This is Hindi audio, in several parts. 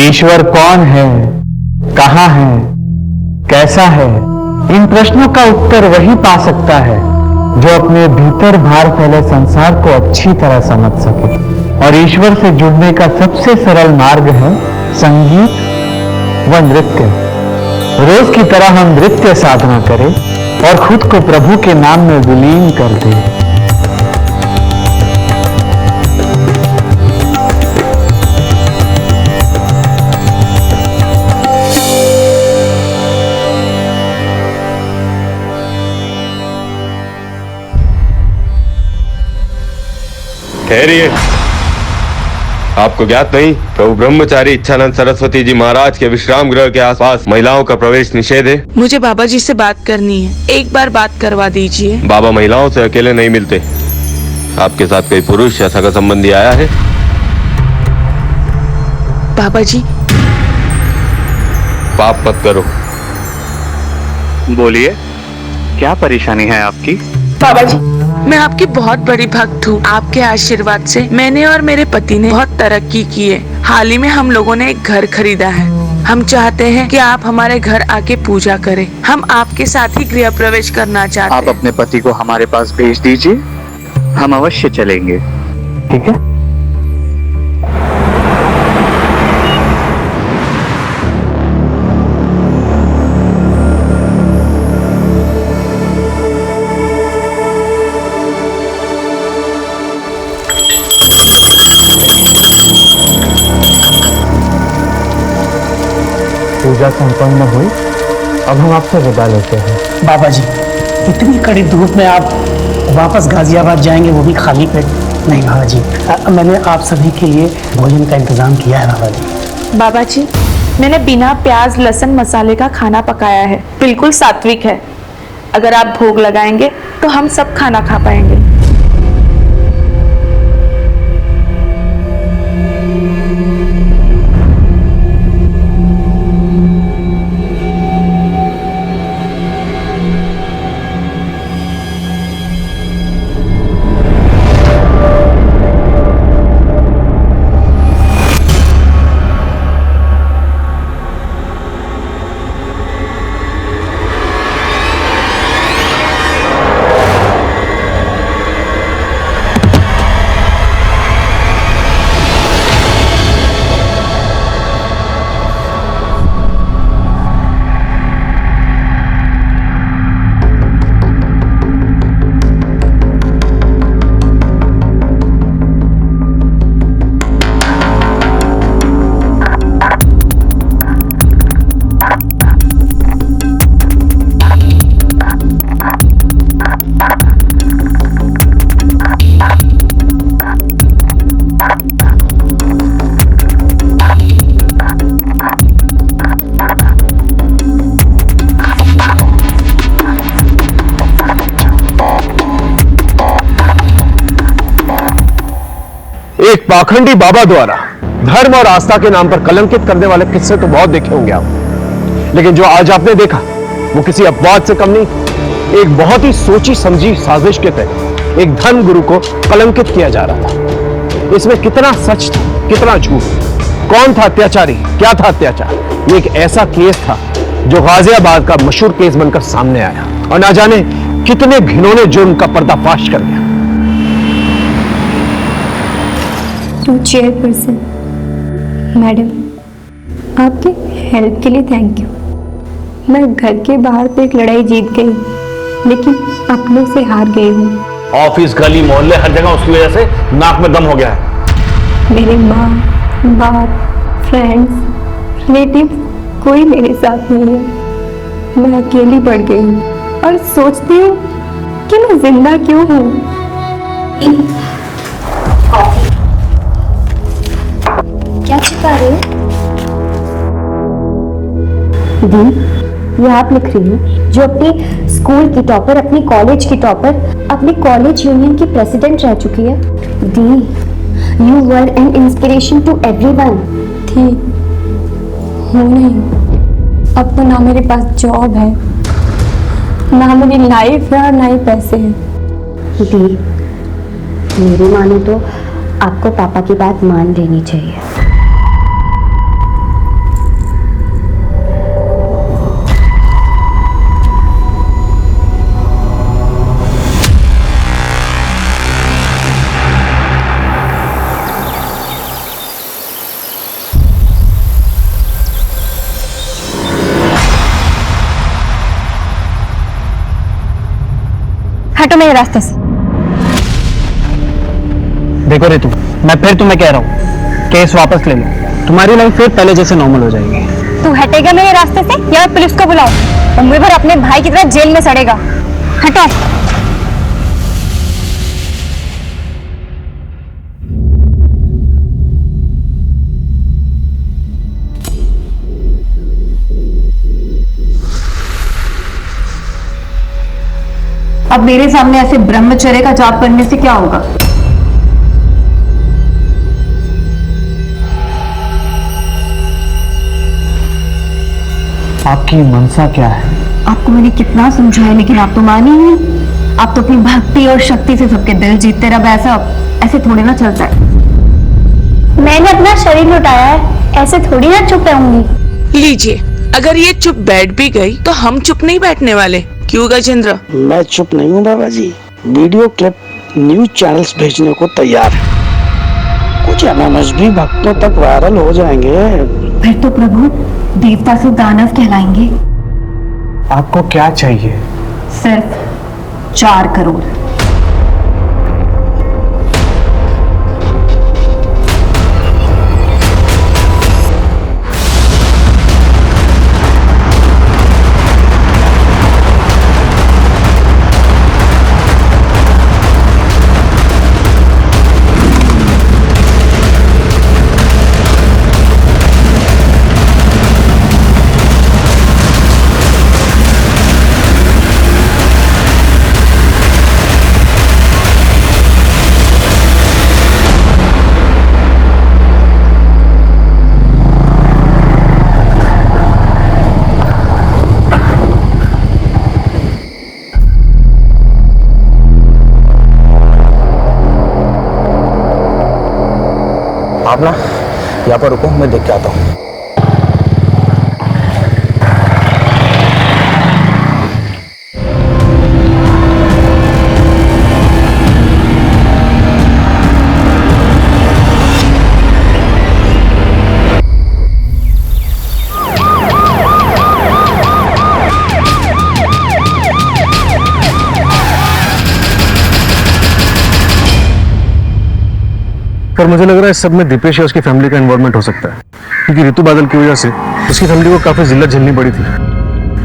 ईश्वर कौन है, कहाँ है, कैसा है, इन प्रश्नों का उत्तर वही पा सकता है जो अपने भीतर भार फैले संसार को अच्छी तरह समझ सके। और ईश्वर से जुड़ने का सबसे सरल मार्ग है संगीत व नृत्य। रोज की तरह हम नृत्य साधना करें और खुद को प्रभु के नाम में विलीन कर दें। ठहरिए, आपको ज्ञात नहीं, प्रभु ब्रह्मचारी इच्छानंद सरस्वती जी महाराज के विश्राम गृह के आसपास महिलाओं का प्रवेश निषेध है। मुझे बाबा जी से बात करनी है, एक बार बात करवा दीजिए। बाबा महिलाओं से अकेले नहीं मिलते। आपके साथ कोई पुरुष या सगा संबंधी आया है? बाबा जी, पाप मत करो। बोलिए, क्या परेशानी है आपकी? बाबा जी, मैं आपकी बहुत बड़ी भक्त हूँ। आपके आशीर्वाद से मैंने और मेरे पति ने बहुत तरक्की की है। हाल ही में हम लोगों ने एक घर खरीदा है। हम चाहते हैं कि आप हमारे घर आके पूजा करें। हम आपके साथ ही गृह प्रवेश करना चाहते हैं। आप अपने पति को हमारे पास भेज दीजिए, हम अवश्य चलेंगे। ठीक है, पूजा संपन्न हुई। अब हम आपसे विदा लेते हैं। बाबा जी, इतनी कड़ी धूप में आप वापस गाजियाबाद जाएंगे, वो भी खाली पेट? नहीं बाबा जी, मैंने आप सभी के लिए भोजन का इंतजाम किया है बाबा जी। बाबा जी, मैंने बिना प्याज लहसुन मसाले का खाना पकाया है, बिल्कुल सात्विक है। अगर आप भोग लगाएंगे तो हम सब खाना खा पाएंगे। एक पाखंडी बाबा द्वारा धर्म और आस्था के नाम पर कलंकित करने वाले किस्से तो बहुत देखे होंगे आप, लेकिन जो आज आपने देखा वो किसी अपवाद से कम नहीं। एक बहुत ही सोची समझी साजिश के तहत एक धर्म गुरु को कलंकित किया जा रहा था। इसमें कितना सच था, कितना झूठ, कौन था अत्याचारी, क्या था अत्याचार, ये एक ऐसा केस था जो गाजियाबाद का मशहूर केस बनकर सामने आया और ना जाने कितने घिनौने जुर्म का पर्दाफाश कर गया। चेयरपर्सन मैडम, आपके हेल्प के लिए थैंक यू। मैं घर के बाहर तो एक लड़ाई जीत गई, लेकिन अपने से हार गई हूँ। ऑफिस, गली, मोहल्ले, हर जगह उसकी वजह से नाक में दम हो गया है। मेरे माँ बाप, फ्रेंड्स, रिलेटिव कोई मेरे साथ नहीं है। मैं अकेली पड़ गई हूँ और सोचती हूँ कि मैं जिंदा क्यों हूँ। क्या छिपा रहे हो? दी, ये आप लिख रही हो जो अपने स्कूल की टॉपर, अपनी कॉलेज की टॉपर, अपने कॉलेज यूनियन की प्रेसिडेंट रह चुकी है। दी, you were an inspiration to everyone. थी, हूँ नहीं। अब तो ना मेरे पास जॉब है, ना मेरी लाइफ है और ना ही पैसे हैं। दी, मेरी मानो तो आपको पापा की बात मान लेनी चाहिए। मेरे रास्ते से। देखो रितु, मैं फिर तुम्हें कह रहा हूँ, केस वापस ले लो, तुम्हारी लाइफ फिर पहले जैसे नॉर्मल हो जाएगी। तू हटेगा मेरे रास्ते से या मैं पुलिस को बुलाऊं? उम्र भर अपने भाई की तरह जेल में सड़ेगा। हटो। अब मेरे सामने ऐसे ब्रह्मचर्य का जाप करने से क्या होगा? आपकी मनसा क्या है? आपको मैंने कितना समझाया लेकिन आप तो मानी ही नहीं। आप तो अपनी भक्ति और शक्ति से सबके दिल जीतते रह, ऐसे थोड़ी ना चलता है। मैंने अपना शरीर लुटाया है, ऐसे थोड़ी ना चुप रहूंगी। लीजिए, अगर ये चुप बैठ भी गई तो हम चुप नहीं बैठने वाले। क्यों गजेंद्र? मैं चुप नहीं हूँ बाबा जी, वीडियो क्लिप न्यूज चैनल्स भेजने को तैयार है। कुछ अनमजबी भक्तों तक वायरल हो जाएंगे। फिर तो प्रभु देवता से दानव कहलाएंगे। आपको क्या चाहिए? सिर्फ 4 करोड़। आप ना यहाँ पर रुको, मैं देख के आता हूँ। पर मुझे लग रहा है इस सब में दीपेश या उसकी फैमिली का इन्वॉल्वमेंट हो सकता है, क्योंकि ऋतु बादल की वजह से उसकी फैमिली को काफी जिल्लत झेलनी पड़ी थी।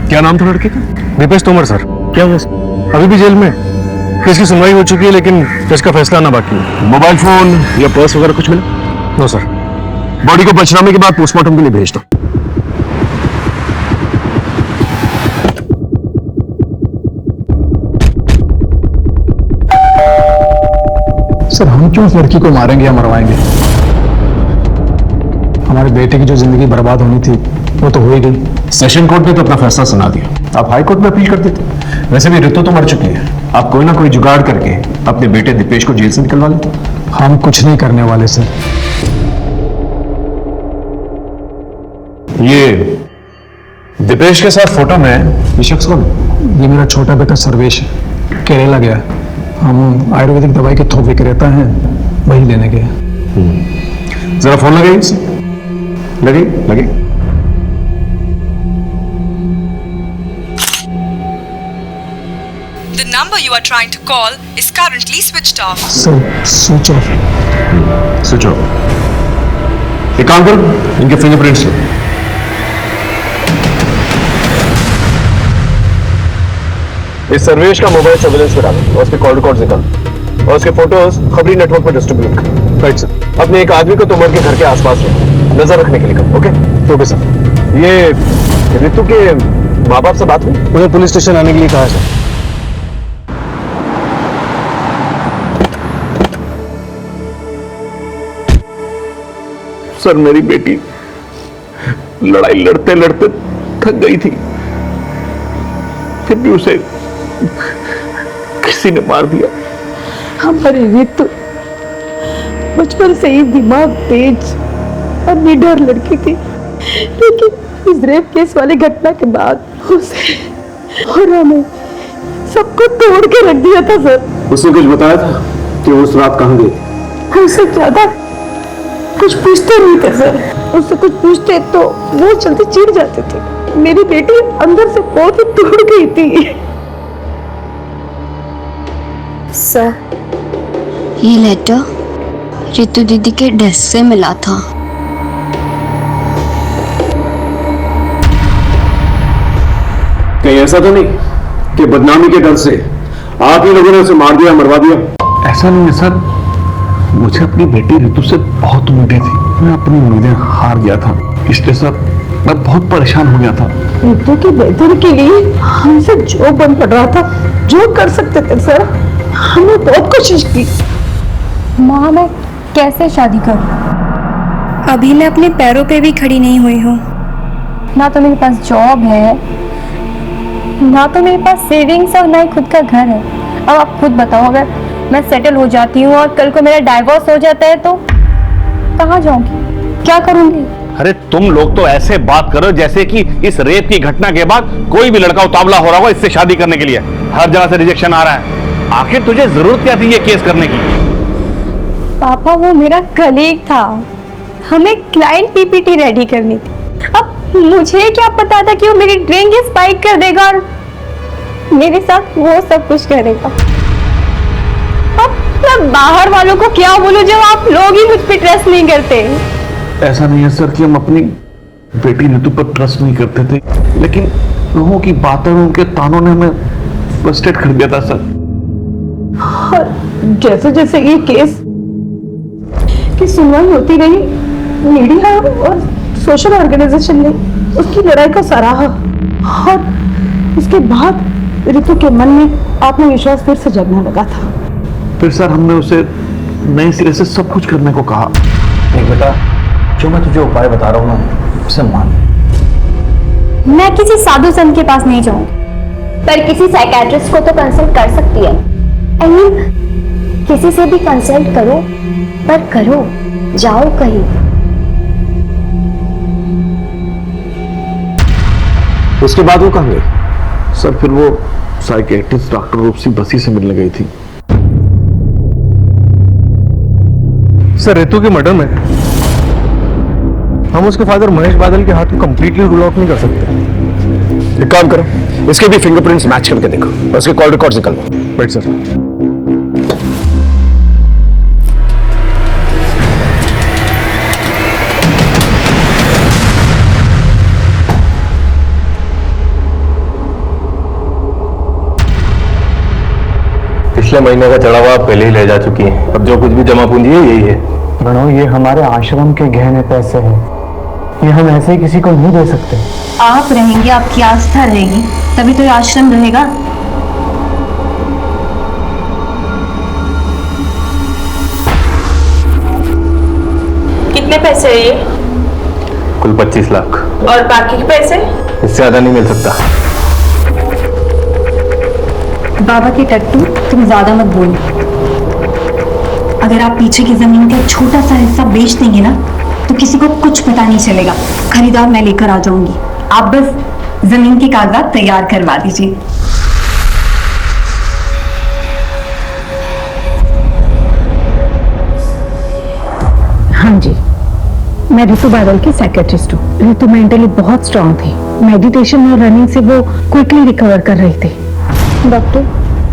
क्या नाम था लड़के का? दीपेश तोमर सर। क्या हुआ? अभी भी जेल में। केस की सुनवाई हो चुकी है लेकिन जज का फैसला आना बाकी है। मोबाइल फोन या पर्स वगैरह कुछ मिला? No sir. बॉडी को पंचनामे के बाद पोस्टमार्टम के लिए भेज दो। सर हम क्यों उस लड़की को मारेंगे या मरवाएंगे? हमारे बेटे की जो जिंदगी बर्बाद होनी थी वो तो हो ही गई। सेशन कोर्ट ने तो अपना फैसला सुना दिया, आप हाई कोर्ट में अपील कर देते। वैसे भी ऋतु तो मर चुकी है, आप कोई ना कोई जुगाड़ करके अपने बेटे दीपेश को जेल से निकलवा लेते। हम कुछ नहीं करने वाले सर। ये दीपेश के साथ फोटो में ये शख्स कौन है? ये मेरा छोटा बेटा सर्वेश है, केरला गया। हम आयुर्वेदिक दवाई के थोक विक्रेता हैं, वही लेने गए। जरा फोन लगाइए इसे। लगे लगे। The number you are trying to call is currently switched off. Sir switch off. Switch off. एक काम करो, इनके फिंगरप्रिंट्स लो। इस सर्वेश का मोबाइल सर्विलेंस में डालो और उसके कॉल रिकॉर्ड निकालो और उसके फोटोज खबरी नेटवर्क पर डिस्ट्रीब्यूट करो। Right sir. अपने एक आदमी को तुमर के घर के आसपास रखो, नजर रखने के लिए करो। Okay sir. ये ऋतु के माँ बाप से बात हुई? उन्हें पुलिस स्टेशन आने के लिए कहा सर। सर मेरी बेटी लड़ाई लड़ते लड़ते थक गई थी, फिर भी उसे किसी ने मार दिया। हमारी ऋतु बचपन से ही दिमाग तेज और निडर लड़की थी, लेकिन इस रेप केस वाली घटना के बाद उसे और हमें सबको तोड़ के रख दिया था सर। उसने कुछ बताया था कि वो उस रात कहाँ गई? उससे ज्यादा कुछ पूछते नहीं थे सर। उससे कुछ पूछते तो वो जल्दी चिढ़ जाते थे। मेरी बेटी अंदर से बहुत ही टूट गई थी। सर, ये लेटर रितु दीदी के डेस्क से मिला था। कहीं ऐसा तो नहीं कि बदनामी के डर से आप ही लोगों ने उसे मार दिया, मरवा दिया? ऐसा नहीं है सर, मुझे अपनी बेटी रितु से बहुत उम्मीदें थी। मैं अपनी उम्मीदें हार गया था, इसलिए सर मैं बहुत परेशान हो गया था। रितु की बेहतरी के लिए हमसे जो बन पड़ रहा था, जो कर सकते थे सर, हमने बहुत कोशिश की। माँ, मैं कैसे शादी करूं? अभी मैं अपने पैरों पे भी खड़ी नहीं हुई हूँ। ना तो मेरे पास जॉब है, ना तो मेरे पास सेविंग्स और ना ही खुद का घर है। अब आप खुद बताओ, अगर मैं सेटल हो जाती हूँ और कल को मेरा डाइवोर्स हो जाता है तो कहाँ जाऊंगी, क्या करूंगी? अरे तुम लोग तो ऐसे बात करो जैसे कि इस रेप की घटना के बाद कोई भी लड़का उतावला हो रहा होगा इससे शादी करने के लिए। हर जगह से रिजेक्शन आ रहा है। आखिर तुझे जरूरत क्या थी ये केस करने की? पापा, वो मेरा कलीग था, हमें क्लाइंट पीपीटी रेडी करनी थी। अब मुझे क्या पता था कि वो मेरी ड्रिंक स्पाइक कर देगा और मेरे साथ वो सब कुछ करेगा। अब मैं बाहर वालों को क्या बोलूं जब आप लोग ही मुझ पे ट्रस्ट नहीं करते? ऐसा नहीं है सर कि हम अपनी बेटी रितु पर ट्रस्ट नहीं करते थे, लेकिन लोगों की बातें और उनके तानों ने हमें फ्रस्ट्रेट कर दिया था सर। और जैसे जैसे ये केस की सुनवाई होती रही, मीडिया और सोशल ऑर्गेनाइजेशन ने उसकी लड़ाई को सराहा और इसके बाद रितु के मन में आत्मविश्वास फिर से जगने लगा था। फिर सर हमने उसे नए सिरे से सब कुछ करने को कहा। देख बेटा, जो मैं तुझे उपाय बता रहा हूँ ना, उसे मान। मैं किसी साधु संत के पास नहीं जाऊंगी, पर किसी साइकियाट्रिस्ट को तो कंसल्ट कर सकती है। I mean, किसी से भी कंसल्ट करो, पर करो, जाओ कहीं। उसके बाद वो कहाँ गई? सर फिर वो साइकियाट्रिस्ट डॉक्टर रूपसी बसी से मिलने गई थी। सर, रितु के मर्डर में हम उसके फादर महेश बादल के हाथ को कंप्लीटली रूल आउट नहीं कर सकते। एक काम करो, इसके भी फिंगरप्रिंट्स मैच करके देखो और उसके कॉल रिकॉर्ड्स निकालो। Right sir. पिछले महीने का चढ़ा हुआ आप पहले ही ले जा चुकी हैं। अब जो कुछ भी जमा पूंजी है यही है। गणो, ये हमारे आश्रम के गहने पैसे हैं, ये हम ऐसे ही किसी को नहीं दे सकते। आप रहेंगे, आपकी आस्था रहेगी, तभी तो ये आश्रम रहेगा। कितने पैसे है ये? कुल 25 लाख। और बाकी के पैसे? इससे ज्यादा नहीं मिल सकता। बाबा के टट्टू, तुम ज्यादा मत बोलो। अगर आप पीछे की जमीन का एक छोटा सा हिस्सा बेच देंगे ना, तो किसी को कुछ पता नहीं चलेगा। खरीदार मैं लेकर आ जाऊंगी, आप बस जमीन के कागजात तैयार करवा दीजिए। हाँ जी, मैं रितु बादल की साइकियाट्रिस्ट हूँ। रितु मेंटली बहुत स्ट्रांग थी, मेडिटेशन और रनिंग से वो क्विकली रिकवर कर रही थी। डॉक्टर,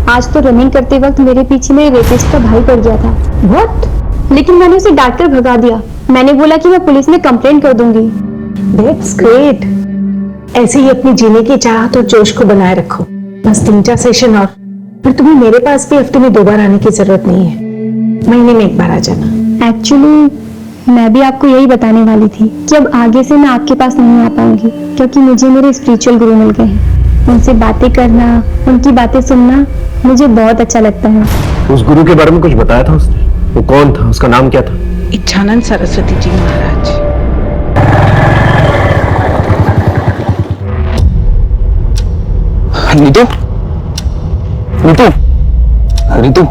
आज तो रनिंग करते वक्त मेरे पीछे मेरे रेपिस्ट का भाई पड़ गया था। व्हाट? लेकिन मैंने उसे डांट कर भगा दिया। मैंने बोला कि मैं पुलिस में कंप्लेंट कर दूंगी। That's great. ऐसे ही अपनी जीने की चाहत और जोश को बनाए रखो। बस 3-4 सेशन और फिर तुम्हें मेरे पास भी हफ्ते में 2 बार आने की जरूरत नहीं है, महीने में 1 बार आ जाना। एक्चुअली मैं भी आपको यही बताने वाली थी कि अब आगे से मैं आपके पास नहीं आ पाऊंगी, क्योंकि मुझे मेरे स्पिरिचुअल गुरु मिल गए हैं। उनसे बातें करना, उनकी बातें सुनना मुझे बहुत अच्छा लगता है। उस गुरु के बारे में कुछ बताया था उसने? वो कौन था, उसका नाम क्या था? Ichchhanand Saraswati ji Maharaj. Neetu, Neetu, Neetu,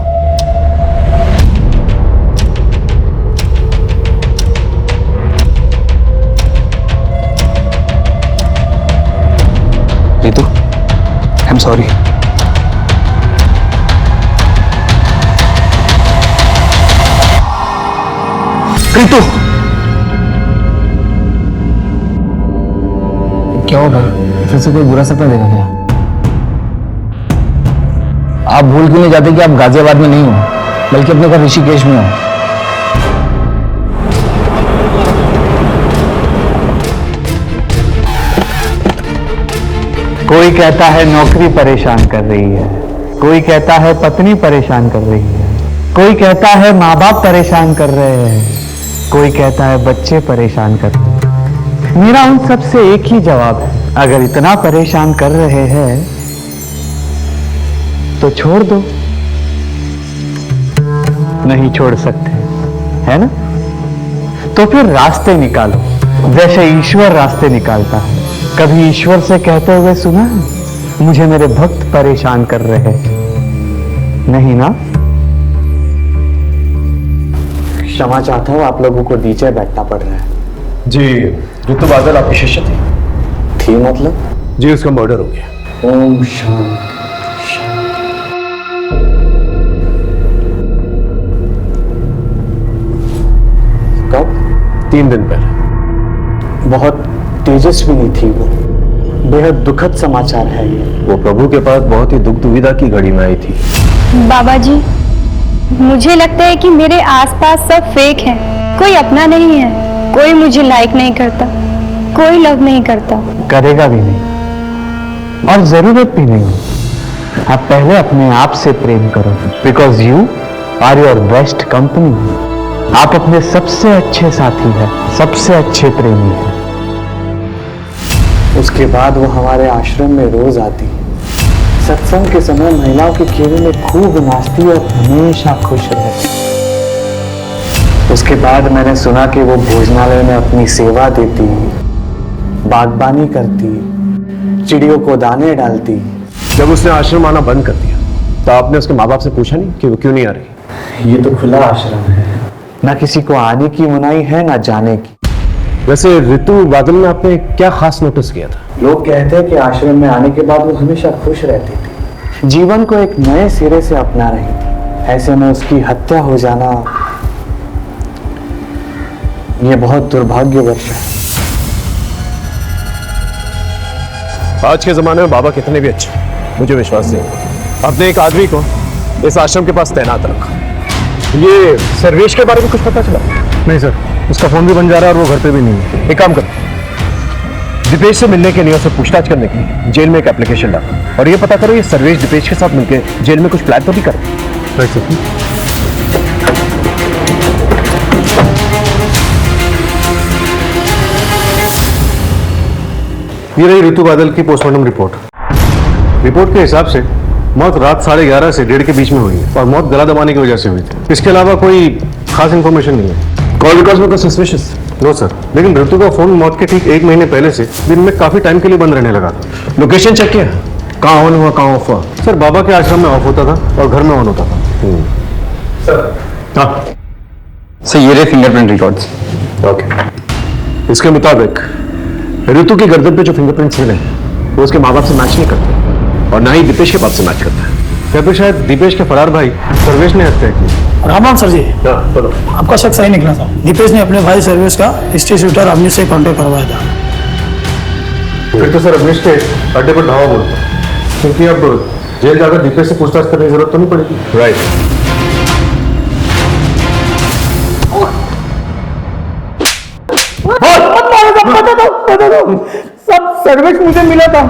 Neetu, I am sorry. Neetu, क्या होगा? फिर से कोई बुरा सपना देखा क्या? आप भूल क्यों नहीं जाते कि आप गाजियाबाद में नहीं हो बल्कि अपने घर ऋषिकेश में हो? कोई कहता है नौकरी परेशान कर रही है, कोई कहता है पत्नी परेशान कर रही है, कोई कहता है माँ बाप परेशान कर रहे हैं, कोई कहता है बच्चे परेशान कर रहे हैं। मेरा उन सब से एक ही जवाब है, अगर इतना परेशान कर रहे हैं तो छोड़ दो। नहीं छोड़ सकते, है ना? तो फिर रास्ते निकालो, जैसे ईश्वर रास्ते निकालता है। कभी ईश्वर से कहते हुए सुना है, मुझे मेरे भक्त परेशान कर रहे हैं? नहीं ना? क्षमा चाहता हूं, आप लोगों को नीचे बैठना पड़ रहा है। जी, ऋतु बादल आपकी शिष्य थी मतलब? जी, उसका मर्डर हो गया। ओम शांति। कब? 3 दिन पहले। बहुत तेजस्विनी थी वो, बेहद दुखद समाचार है ये। वो प्रभु के पास बहुत ही दुख दुविधा की घड़ी में आई थी। बाबा जी, मुझे लगता है कि मेरे आसपास सब फेक है, कोई अपना नहीं है, कोई मुझे लाइक नहीं करता, कोई लव नहीं करता, करेगा भी नहीं और जरूरत भी नहीं। आप पहले अपने आप से प्रेम करो, because you are your best company. आप अपने सबसे अच्छे साथी हैं, सबसे अच्छे प्रेमी हैं। उसके बाद वो हमारे आश्रम में रोज आती, सत्संग के समय महिलाओं के केबिन में खूब नाचती और हमेशा खुश रहती। उसके बाद मैंने सुना कि वो भोजनालय में अपनी सेवा देती, बागबानी करती, चिड़ियों को दाने डालती। जब उसने आश्रम आना बंद कर दिया तो आपने उसके माँ बाप से पूछा नहीं कि वो क्यों नहीं आ रही? ये तो खुला आश्रम है, ना किसी को आने की मनाही है ना जाने की। वैसे ऋतु बादल में आपने क्या खास नोटिस किया था? लोग कहते हैं कि आश्रम में आने के बाद वो हमेशा खुश रहती थी, जीवन को एक नए सिरे से अपना रही थी। ऐसे में उसकी हत्या हो जाना, ये बहुत दुर्भाग्यवश है। आज के जमाने में बाबा कितने भी अच्छे, मुझे विश्वास नहीं आपने एक आदमी को इस आश्रम के पास तैनात रखा। ये सर्वेश के बारे में कुछ पता चला? नहीं सर, उसका फोन भी बंद जा रहा है और वो घर पे भी नहीं है। एक काम करो, दीपेश से मिलने के लिए, उससे पूछताछ करने के लिए जेल में एक एप्लीकेशन डालो और ये पता करो ये सर्वेश दीपेश के साथ मिलकर जेल में कुछ प्लान तो भी करे। Right sir. ये रही ऋतु बादल की पोस्टमार्टम रिपोर्ट। रिपोर्ट के हिसाब से मौत रात 11:30 से 1:30 के बीच में हुई है और मौत गला दबाने की वजह से हुई थी। इसके अलावा कोई खास इंफॉर्मेशन नहीं है। कॉल रिकॉर्ड्स में तो सस्पिशियस? नो सर, लेकिन ऋतु का फोन मौत के ठीक 1 महीने पहले से दिन में काफी टाइम के लिए बंद रहने लगा था। लोकेशन चेक किया, कहाँ ऑन हुआ कहाँ ऑफ हुआ? सर, बाबा के आश्रम में ऑफ होता था और घर में ऑन होता था। सर हाँ सर, ये रहे फिंगरप्रिंट रिकॉर्ड्स। ओके, इसके मुताबिक ऋतु की गर्दन पे जो फिंगरप्रिंट्स मिले वो उसके माँ बाप से मैच नहीं करते और ना ही दीपेश के बाप से मैच करता है। क्या तो शायद दीपेश के फरार भाई सर्वेश ने हत्या की। राम राम सर जी, बोलो। आपका शक सही निकला था। दीपेश ने अपने भाई सर्विस का हिस्ट्री शूटर अवनीश से कांटेक्ट करवाया था। फिर तो सर अवनीश के अड्डे पर धावा बोलता, क्योंकि अब जेल जाकर दीपेश से पूछताछ करने की जरूरत तो नहीं पड़ेगी। राइट। सब सर्वेश मुझे मिला था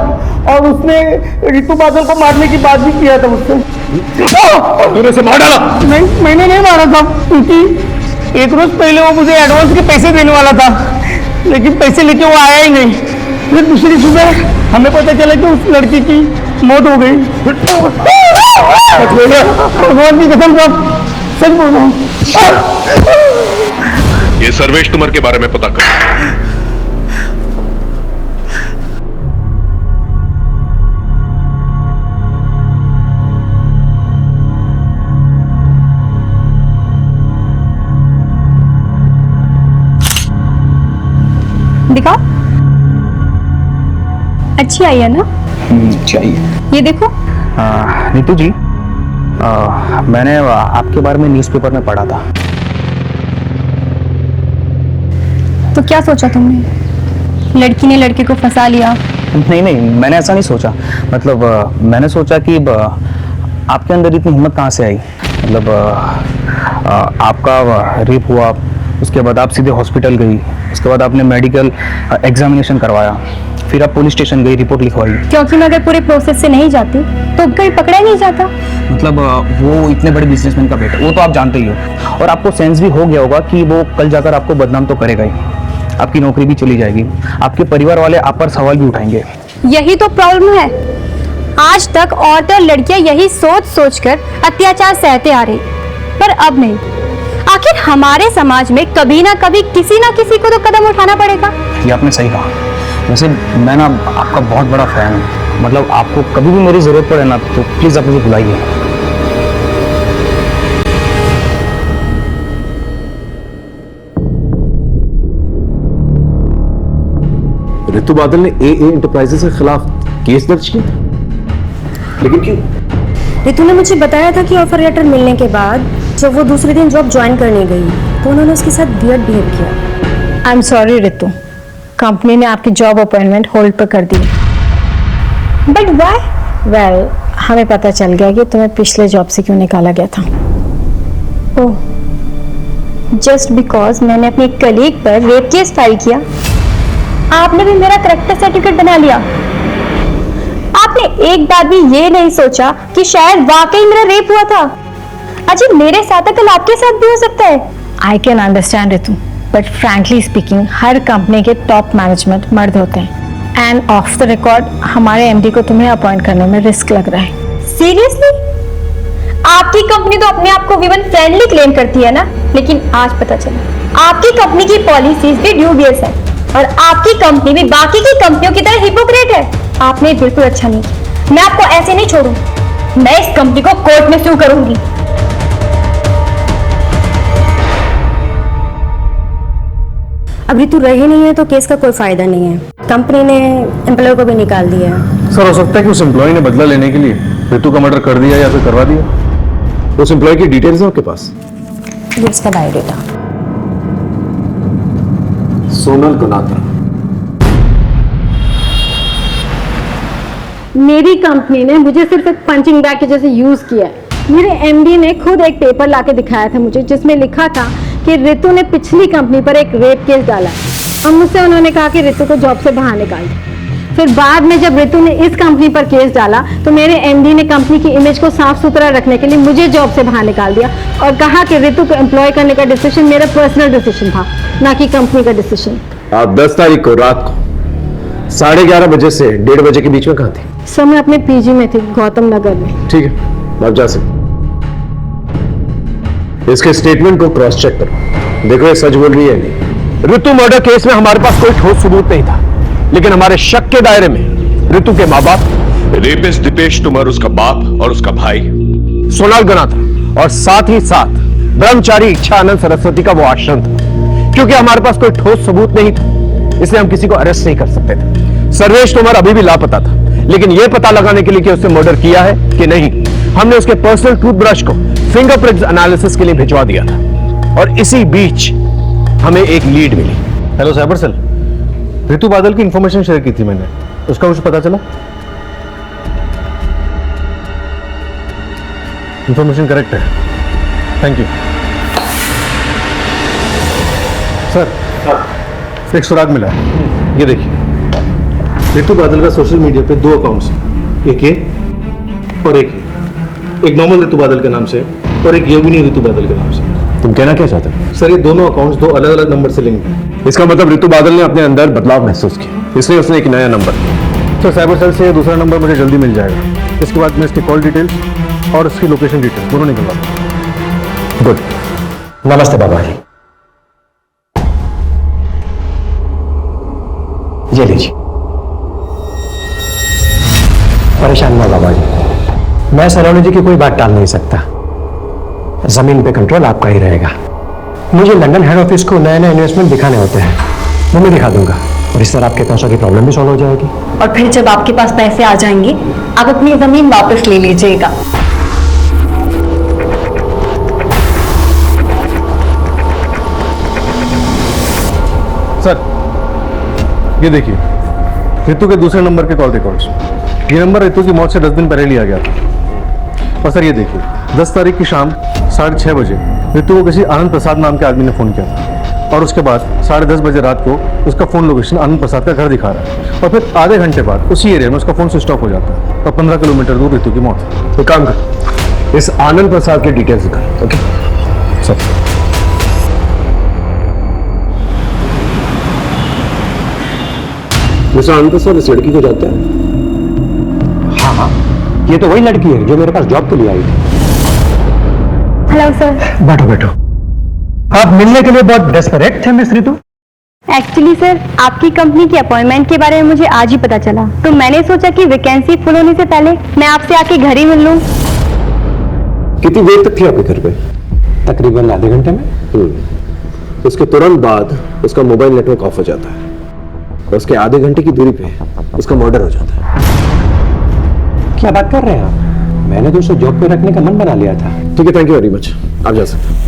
और उसने ऋतु बादल को मारने की बात भी किया था मुझसे। तूने उसे मार डाला? नहीं, मैंने नहीं मारा था, क्योंकि एक रोज पहले वो मुझे एडवांस के पैसे देने वाला था, लेकिन पैसे लेके वो आया ही नहीं। फिर दूसरी सुबह हमें पता चला कि उस लड़की की मौत हो गई। भगवान की कसम साहब, सच बोल रहा हूँ। ये सर्वेश तुमर के बारे में पता कर। दिखाओ, अच्छी आई है ना? चाहिए। ये देखो। नीतू जी, मैंने आपके बारे में न्यूज़पेपर में पढ़ा था। तो क्या सोचा तुमने? लड़की ने लड़के को फंसा लिया? नहीं, मैंने ऐसा नहीं सोचा। मतलब मैंने सोचा कि आपके अंदर इतनी हिम्मत कहाँ से आई? मतलब आपका रेप हुआ, उसके बाद आप सीधे हॉस्पिटल गई, उसके बाद आपने मेडिकल एग्जामिनेशन करवाया, फिर आप पुलिस स्टेशन गई, रिपोर्ट लिखवाई। क्योंकि मैं अगर पूरे प्रोसेस से नहीं जाती तो कहीं पकड़ा नहीं जाता। मतलब वो इतने बड़े बिजनेसमैन का बेटा, वो तो आप जानते ही हो, और आपको सेंस भी हो गया होगा कि वो कल जाकर आपको बदनाम तो करेगा ही, आपकी नौकरी भी चली जाएगी, आपके परिवार वाले आप पर सवाल भी उठाएंगे। यही तो प्रॉब्लम है, आज तक औरतें और लड़कियां यही सोच सोचकर अत्याचार सहते आ रही, पर अब नहीं। आखिर हमारे समाज में कभी ना कभी किसी ना किसी को तो कदम उठाना पड़ेगा। ये आपने सही कहा। वैसे मैं ना आपका बहुत बड़ा फैन हूँ, मतलब आपको कभी भी मेरी जरूरत पड़े ना तो प्लीज आप मुझे बुलाइए। ऋतु बादल ने AA एंटरप्राइजेस के खिलाफ केस दर्ज किया, लेकिन क्यों? रितु ने मुझे बताया था कि ऑफर लेटर मिलने के बाद जब वो दूसरे दिन जॉब ज्वाइन करने गई तो उन्होंने उसके साथ वियर्ड बिहेव किया। आई एम सॉरी रितु, कंपनी ने आपकी जॉब अपॉइंटमेंट होल्ड पर कर दी। But why? वेल, हमें पता चल गया कि तुम्हें पिछले जॉब से क्यों निकाला गया था। ओह, जस्ट बिकॉज मैंने अपने कलीग पर रेप केस फाइल किया। आपने भी मेरा करेक्टर सर्टिफिकेट बना लिया। आपने एक बार भी ये नहीं सोचा कि शायद वाकई मेरा रेप हुआ था। अजी मेरे साथ है, कल आपके साथ भी हो सकता है। I can understand Ritu, but frankly speaking her company के टॉप मैनेजमेंट मर्द होते हैं, एंड ऑफ द रिकॉर्ड हमारे एमडी को तुम्हें अपॉइंट करने में रिस्क लग रहा है। सीरियसली? आपकी कंपनी तो अपने आप को विमेन फ्रेंडली क्लेम करती है ना, लेकिन आज पता चला आपकी कंपनी की पॉलिसीज भी ड्यूबियस है और आपकी कंपनी भी बाकी की कंपनियों की तरह हिपोक्रेट है। आपने बिल्कुल अच्छा नहीं किया। मैं आपको ऐसे नहीं छोड़ूंगी, मैं इस कंपनी को कोर्ट में सू करूंगी। अब ऋतु रही नहीं है तो केस का कोई फायदा नहीं है, कंपनी ने एम्प्लॉय को भी निकाल दिया है। सर, हो सकता है कि उस एम्प्लॉय ने बदला लेने के लिए ऋतु का मर्डर कर दिया या फिर करवा दिया। उस एम्प्लॉय की डिटेल्स है आपके पास? ये उसका बायोडेटा। सोनल गुनात्रा। मेरी कंपनी ने मुझे सिर्फ एक पंचिंग बैग के जैसे यूज किया है। मेरे एमडी ने खुद एक पेपर लाके दिखाया था मुझे, जिसमें लिखा था कि ऋतु ने पिछली कंपनी पर एक रेप केस डाला और मुझसे उन्होंने कहा कि ऋतु को जॉब से बाहर निकाल दो। फिर बाद में जब ऋतु ने इस कंपनी पर केस डाला तो मेरे एमडी ने कंपनी की इमेज को साफ सुथरा रखने के लिए मुझे जॉब से बाहर निकाल दिया और कहा कि ऋतु को एम्प्लॉय करने का डिसीजन मेरा पर्सनल डिसीजन था, ना कि कंपनी का डिसीजन। आप 10 तारीख को रात को 11:30 बजे से 1:30 बजे के बीच में कहाँ थे? सर, मैं अपने पीजी में थी, गौतम नगर में। ठीक है, आप जा सकते। इसके स्टेटमेंट को क्रॉस चेक करो, देखो ये सच बोल रही है नहीं। ऋतु मर्डर केस में हमारे पास कोई ठोस सबूत नहीं था, लेकिन हमारे शक के दायरे में ऋतु के माँ बाप, रेपिस्ट दीपेश तुमर, उसका बाप और उसका भाई सोनल गुनात्रा, और साथ ही साथ ब्रह्मचारी इच्छानंद सरस्वती का वो आश्रम था। क्योंकि हमारे पास कोई ठोस सबूत नहीं था, इसलिए हम किसी को अरेस्ट नहीं कर सकते थे। सर्वेश तोमर अभी भी लापता था, लेकिन यह पता लगाने के लिए कि उसने मर्डर किया है कि नहीं, हमने उसके पर्सनल टूथब्रश को फिंगरप्रिंट एनालिसिस के लिए भिजवा दिया था। और इसी बीच हमें एक लीड मिली। हेलो साइबर सेल, ऋतु बादल की इंफॉर्मेशन शेयर की थी मैंने, उसका कुछ पता चला? इंफॉर्मेशन करेक्ट है, थैंक यू सर। एक सुराग मिला है, ये देखिए। ऋतु बादल का सोशल मीडिया पे 2 अकाउंट्स हैं, एक ये और एक नॉर्मल ऋतु बादल के नाम से और एक योगिनी ऋतु बादल के नाम से। तुम कहना क्या चाहते हो? सर, ये दोनों अकाउंट्स 2 अलग अलग नंबर से लिंक हैं। इसका मतलब ऋतु बादल ने अपने अंदर बदलाव महसूस किया, इसलिए उसने एक नया नंबर लिया। तो साइबर सेल से ये दूसरा नंबर मुझे जल्दी मिल जाएगा। इसके बाद मैं इसकी कॉल डिटेल्स और इसकी लोकेशन डिटेल्स दोनों निकलवा दूँ। गुड, नमस्ते बाबा जी। ये लीजिए। परेशान ना बाबा जी, मैं सरोनी जी की कोई बात टाल नहीं सकता, जमीन पे कंट्रोल आपका ही रहेगा। मुझे लंदन हेड ऑफिस को नए नए इन्वेस्टमेंट दिखाने होते हैं, वो मैं दिखा दूंगा, और इस तरह आपके पैसों की प्रॉब्लम भी सॉल्व हो जाएगी। और फिर जब आपके पास पैसे आ जाएंगे आप अपनी जमीन वापस ले लीजिएगा। सर, ये देखिए ऋतु के दूसरे नंबर के कॉल रिकॉर्ड्स। ये नंबर ऋतु की मौत से 10 दिन पहले लिया गया था। और सर ये देखिए, 10 तारीख की शाम 6:30 बजे रितु को किसी आनंद प्रसाद नाम के आदमी ने फ़ोन किया था और उसके बाद 10:30 बजे रात को उसका फ़ोन लोकेशन आनंद प्रसाद का घर दिखा रहा है और फिर आधे घंटे बाद उसी एरिया में उसका फ़ोन स्विच ऑफ हो जाता है और 15 किलोमीटर दूर रितु की मौत। तो काम कर, इस आनंद प्रसाद की डिटेल्स निकाल। Okay sir. मिस्टर आनंद प्रसाद इस लड़की को जानते हैं? हाँ हाँ, ये तो वही लड़की है जो मेरे पास जॉब के लिए आई थी। Hello sir. बैठो बैठो। आप मिलने के लिए बहुत डेस्परेट थे मिस रितु? एक्चुअली सर, आपकी कंपनी की अपॉइंटमेंट के बारे में मुझे आज ही पता चला, तो मैंने सोचा कि वैकेंसी फुल होने से पहले मैं आपसे आके घर ही मिल लूं। कितनी देर तक थी आपके घर पे? तकरीबन आधे घंटे में। उसके तुरंत बाद उसका मोबाइल नेटवर्क ऑफ हो जाता है और उसके आधे घंटे की दूरी पे उसका मर्डर हो जाता है। क्या बात कर रहे हैं आप? मैंने तो उसे जॉब पे रखने का मन बना लिया था। ठीक है, थैंक यू वेरी मच, आप जा सकते हैं।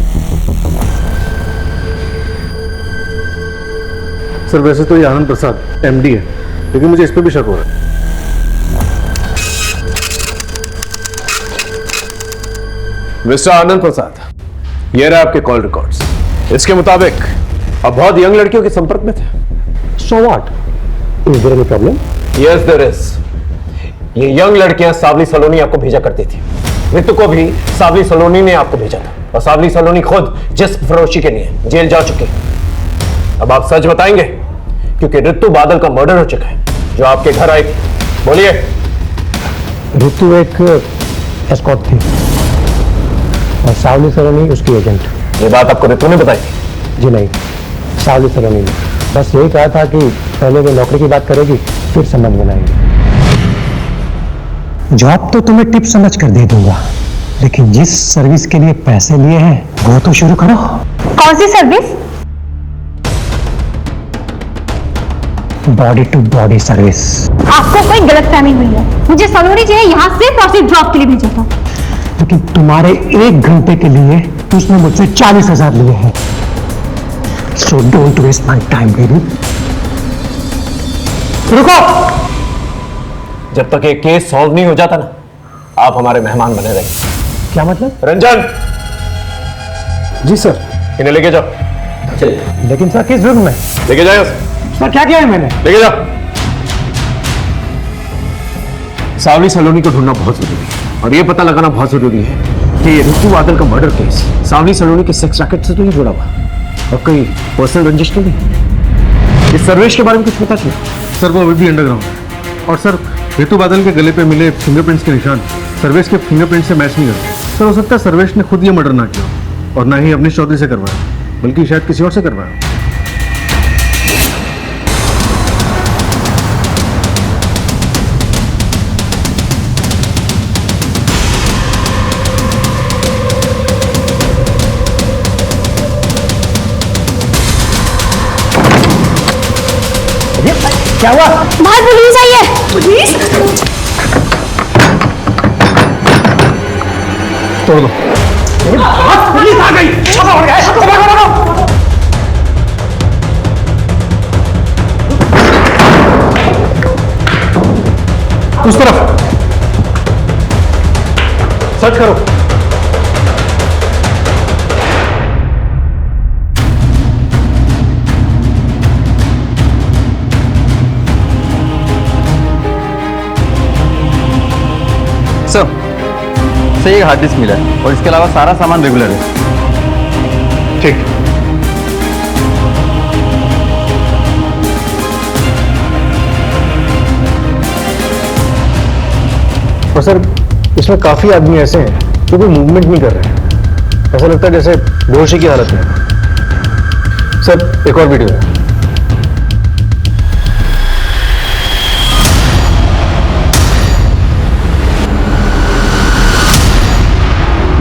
सर वैसे तो ये आनंद प्रसाद एमडी है, लेकिन मुझे इस पर भी शक हो रहा है। मिस्टर आनंद प्रसाद, ये रहा आपके कॉल रिकॉर्ड्स। इसके मुताबिक आप बहुत यंग लड़कियों के संपर्क में थे। So what? Is there any problem? Yes there is. ये यंग लड़कियां सावली सलोनी आपको भेजा करती थी। रितु को भी सावली सलोनी ने आपको भेजा था और सावली सलोनी खुद जिस्म फरोशी के लिए जेल जा चुकी है। अब आप सच बताएंगे, क्योंकि रितु बादल का मर्डर हो चुका है जो आपके घर आई। बोलिए। रितु एक एस्कॉर्ट थी और सावली सलोनी उसकी एजेंट। ये बात आपको रितु ने बताई? जी नहीं, सावली सलोनी ने बस यही कहा था कि पहले वो नौकरी की बात करेगी फिर संबंध बनाएंगे। जॉब तो तुम्हें टिप समझ कर दे दूंगा, लेकिन जिस सर्विस के लिए पैसे लिए हैं वो तो शुरू करो। कौन सी service? Body to body service. आपको कोई गलतफहमी हुई है। मुझे सलोनी जी ने यहाँ सिर्फ और सिर्फ जॉब के लिए भेजा था। लेकिन तुम्हारे 1 घंटे के लिए उसने मुझसे 40,000 लिए हैं। So don't waste my time baby. रुको। जब तक ये केस सॉल्व नहीं हो जाता ना, आप हमारे मेहमान बने रहेंगे। क्या मतलब? रंजन। जी सर। इन्हें लेके जाओ। चलिए। लेकिन सर किस जुर्म में? लेके जाओ। सर क्या किया है मैंने? लेके जाओ। सावली सलोनी को ढूंढना बहुत जरूरी है और ये पता लगाना बहुत जरूरी है कि ये रितु बादल का मर्डर केस सावली सलोनी के सेक्स रैकेट से तो नहीं जुड़ा हुआ और कहीं पर्सनल रंजिश तो नहीं। इस सर्वेश के बारे में कुछ पता चला? सर वो अभी भी अंडरग्राउंड है और सर रितु बादल के गले पे मिले फिंगरप्रिंट्स के निशान सर्वेश के फिंगरप्रिंट से मैच नहीं करते। सर हो सकता है सर्वेश ने खुद ये मर्डर ना किया और ना ही अवनीश चौधरी से करवाया, बल्कि शायद किसी और से करवाया। क्या हुआ? बाहर पुलिस आई है। पुलिस? तोड़ दो। पुलिस आ गई। उस तरफ सर्च करो। सर एक हार्ड डिस्क मिला है और इसके अलावा सारा सामान रेगुलर है। ठीक। और सर इसमें काफी आदमी ऐसे हैं जो कोई मूवमेंट नहीं कर रहे हैं। ऐसा लगता है जैसे बेहोशी की हालत में। सर एक और वीडियो है।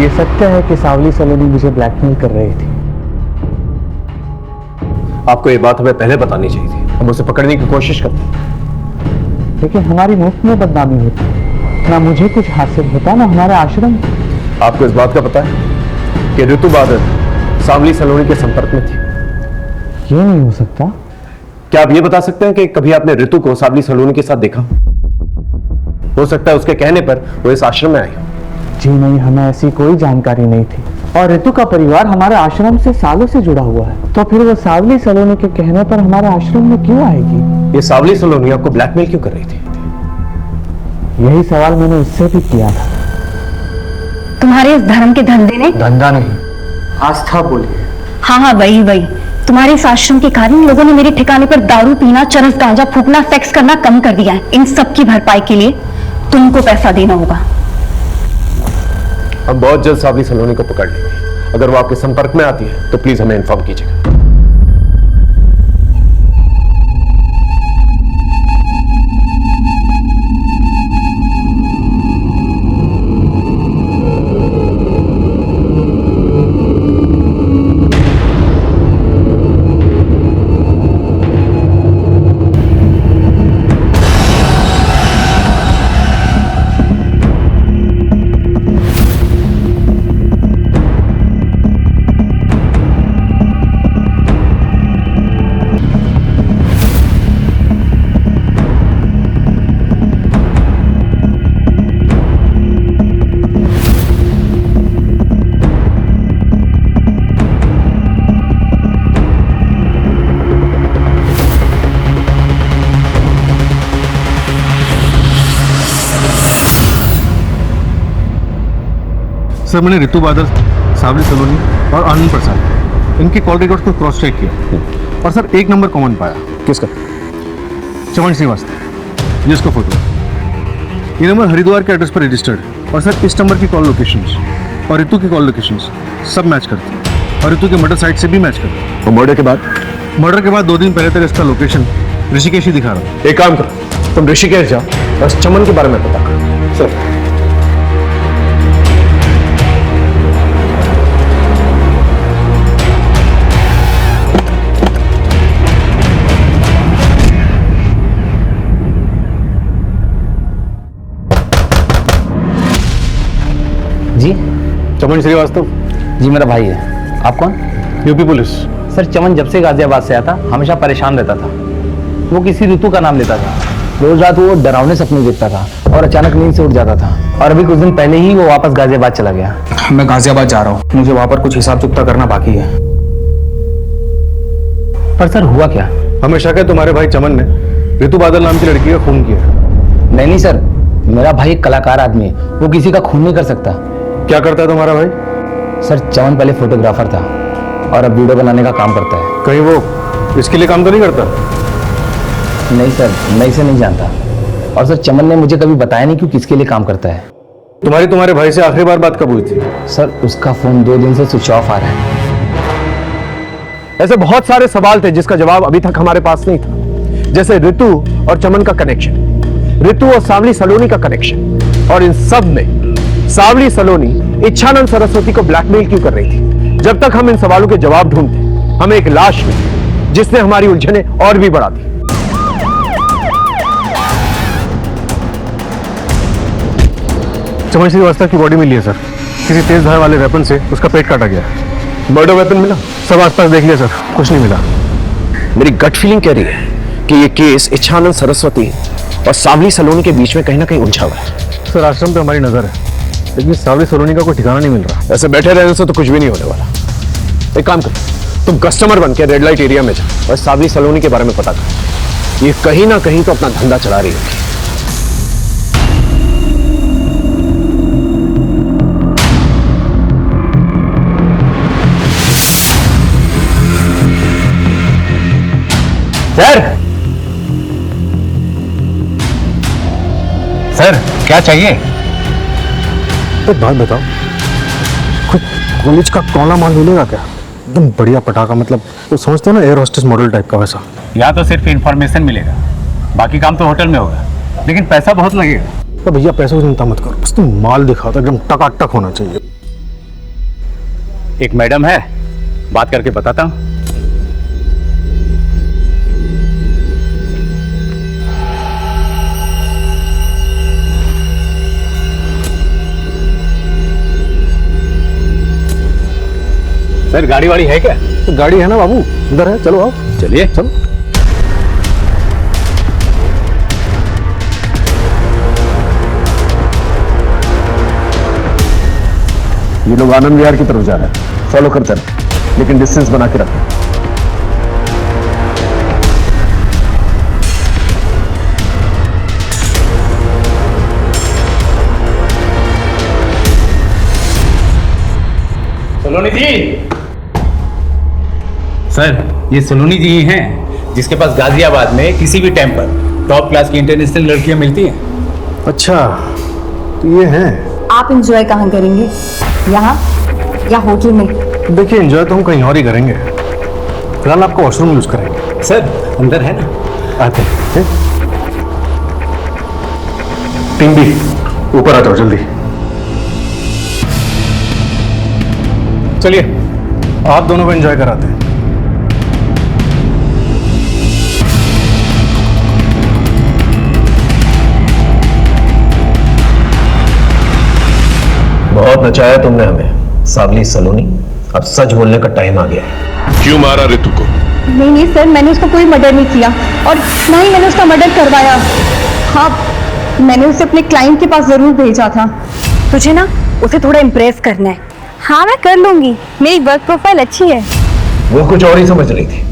ये सत्य है कि सावली सलोनी मुझे ब्लैकमेल कर रही थी। आपको ये बात हमें पहले बतानी चाहिए थी, हम उसे पकड़ने की कोशिश करते हैं। लेकिन हमारी मुफ्त में बदनामी होती, ना मुझे कुछ हासिल होता ना हमारे आश्रम। आपको इस बात का पता है कि रितु बादल सावली सलोनी के संपर्क में थी? ये नहीं हो सकता। क्या आप ये बता सकते हैं कि कभी आपने रितु को सावली सलोनी के साथ देखा? हो सकता है उसके कहने पर वो इस आश्रम में आई। जी नहीं, हमें ऐसी कोई जानकारी नहीं थी। और ऋतु का परिवार हमारे आश्रम से सालों से जुड़ा हुआ है, तो फिर वो सावली सलोनी के कहने पर हमारे आश्रम में क्यों आएगी? ये सावली सलोनी आपको ब्लैकमेल क्यों कर रही थी? यही सवाल मैंने उससे भी किया था। तुम्हारे इस धर्म के धंधे ने, धंधा नहीं, आस्था बोलिए। हाँ हाँ वही वही, तुम्हारे इस आश्रम के कारण लोगों ने मेरे ठिकाने पर दारू पीना, चरस गांजा फूकना, सेक्स करना कम कर दिया है। इन सब की भरपाई के लिए तुमको पैसा देना होगा। हम बहुत जल्द सावली सलोनी को पकड़ लेंगे। अगर वो आपके संपर्क में आती है तो प्लीज हमें इन्फॉर्म कीजिएगा। सर मैंने ऋतु बादल, सावली सलोनी और आनंद प्रसाद इनके कॉल रिकॉर्ड्स को क्रॉस चेक किया और सर एक नंबर कॉमन पाया। किसका? चमन श्रीवास्तव, जिसका फोटो है। ये नंबर हरिद्वार के एड्रेस पर रजिस्टर्ड है और सर इस नंबर की कॉल लोकेशंस और ऋतु की कॉल लोकेशंस सब मैच करती है और ऋतु के मर्डर साइट से भी मैच करती है। और मर्डर के बाद? मर्डर के बाद 2 दिन पहले तक इसका लोकेशन ऋषिकेश ही दिखा रहा है। एक काम करो, तुम ऋषिकेश जाओ और चमन के बारे में पता करो। सर जी, चमन श्रीवास्तव जी मेरा भाई है। आप कौन? UP police. सर चमन जब से गाजियाबाद से आया था हमेशा परेशान रहता था। वो किसी ऋतु का नाम लेता था। रोज रात वो डरावने सपने देखता था और अचानक नींद से उठ जाता था। और अभी कुछ दिन पहले ही वो वापस गाजियाबाद चला गया। मैं गाजियाबाद जा रहा हूँ, मुझे वहां पर कुछ हिसाब चुकता करना बाकी है। पर सर हुआ क्या? हमें शक है तुम्हारे भाई चमन ने ऋतु बादल नाम की लड़की का खून किया। नहीं सर, मेरा भाई एक कलाकार आदमी है, वो किसी का खून नहीं कर सकता। क्या करता है तुम्हारा भाई? सर चमन पहले फोटोग्राफर था और अब वीडियो बनाने का काम करता है। कहीं वो इसके लिए काम तो नहीं करता? नहीं सर, मैं इसे नहीं जानता। और सर चमन ने मुझे कभी बताया नहीं कि किसके लिए काम करता है। तुम्हारे भाई से आखिरी बार बात कब हुई थी? सर उसका फोन 2 दिन से स्विच ऑफ आ रहा है। ऐसे बहुत सारे सवाल थे जिसका जवाब अभी तक हमारे पास नहीं था, जैसे ऋतु और चमन का कनेक्शन, ऋतु और सावली सलोनी का कनेक्शन, और इन सब में सावली सलोनी इच्छानंद सरस्वती को ब्लैकमेल क्यों कर रही थी। जब तक हम इन सवालों के जवाब ढूंढते हमें एक लाश मिली जिसने हमारी उलझने और भी बढ़ा दी। चमन श्रीवास्तव की बॉडी मिली है सर, किसी तेज धार वाले वेपन से उसका पेट काटा गया। मर्डर वेपन मिला? सब आसपास देख लिया सर, कुछ नहीं मिला। मेरी गट फीलिंग कह रही है कि ये केस इच्छानंद सरस्वती और सावली सलोनी के बीच में कहीं ना कहीं उलझा हुआ है। सर आश्रम पे हमारी नजर है, लेकिन सावली सलोनी का कोई ठिकाना नहीं मिल रहा। ऐसे बैठे रहने से तो कुछ भी नहीं होने वाला। एक काम करो, तुम कस्टमर बन के रेड लाइट एरिया में जाओ और सावली सलोनी के बारे में पता करो। ये कहीं ना कहीं तो अपना धंधा चला रही होगी। सर क्या चाहिए? एक बात बताओ, कुछ कॉलेज का कौला माल मिलेगा क्या? एकदम बढ़िया पटाखा, मतलब वो समझते हो ना एयर होस्टेस मॉडल टाइप का वैसा। यहाँ तो सिर्फ इंफॉर्मेशन मिलेगा, बाकी काम तो होटल में होगा, लेकिन पैसा बहुत लगेगा। तो भैया पैसों की चिंता मत करो, बस तुम माल दिखाओ तो एकदम टकाटक होना चाहिए। एक मैडम है, बात करके बताता हूँ। सर गाड़ी वाड़ी है क्या? तो गाड़ी है ना बाबू, उधर है, चलो आओ। चलिए चलो। ये लोग आनंद विहार की तरफ जा रहे हैं, फॉलो करते रहे, लेकिन डिस्टेंस बना के रखें। सलोनी जी, सर ये सलोनी जी ही हैं जिसके पास गाजियाबाद में किसी भी टाइम पर टॉप क्लास की इंटरनेशनल लड़कियां मिलती हैं। अच्छा, तो ये हैं। आप एंजॉय कहाँ करेंगे, यहाँ या होटल में? देखिए, एंजॉय तो हम कहीं और ही करेंगे, फिलहाल आपका वॉशरूम यूज करेंगे। सर अंदर है ना, आते हैं। टिंडी, ऊपर आ जाओ जल्दी। चलिए, आप दोनों को एंजॉय कराते हैं। बहुत नचाया तुमने हमें सावली सलोनी, अब सच बोलने का टाइम आ गया है। क्यों मारा ऋतु को? नहीं सर, मैंने उसका कोई मर्डर नहीं किया और ना ही मैंने उसका मर्डर करवाया। हाँ, मैंने उसे अपने क्लाइंट के पास जरूर भेजा था। तुझे ना उसे थोड़ा इम्प्रेस करना है। हाँ, मैं कर लूंगी, मेरी वर्क प्रोफाइल अच्छी है। वो कुछ और ही समझ रही थी,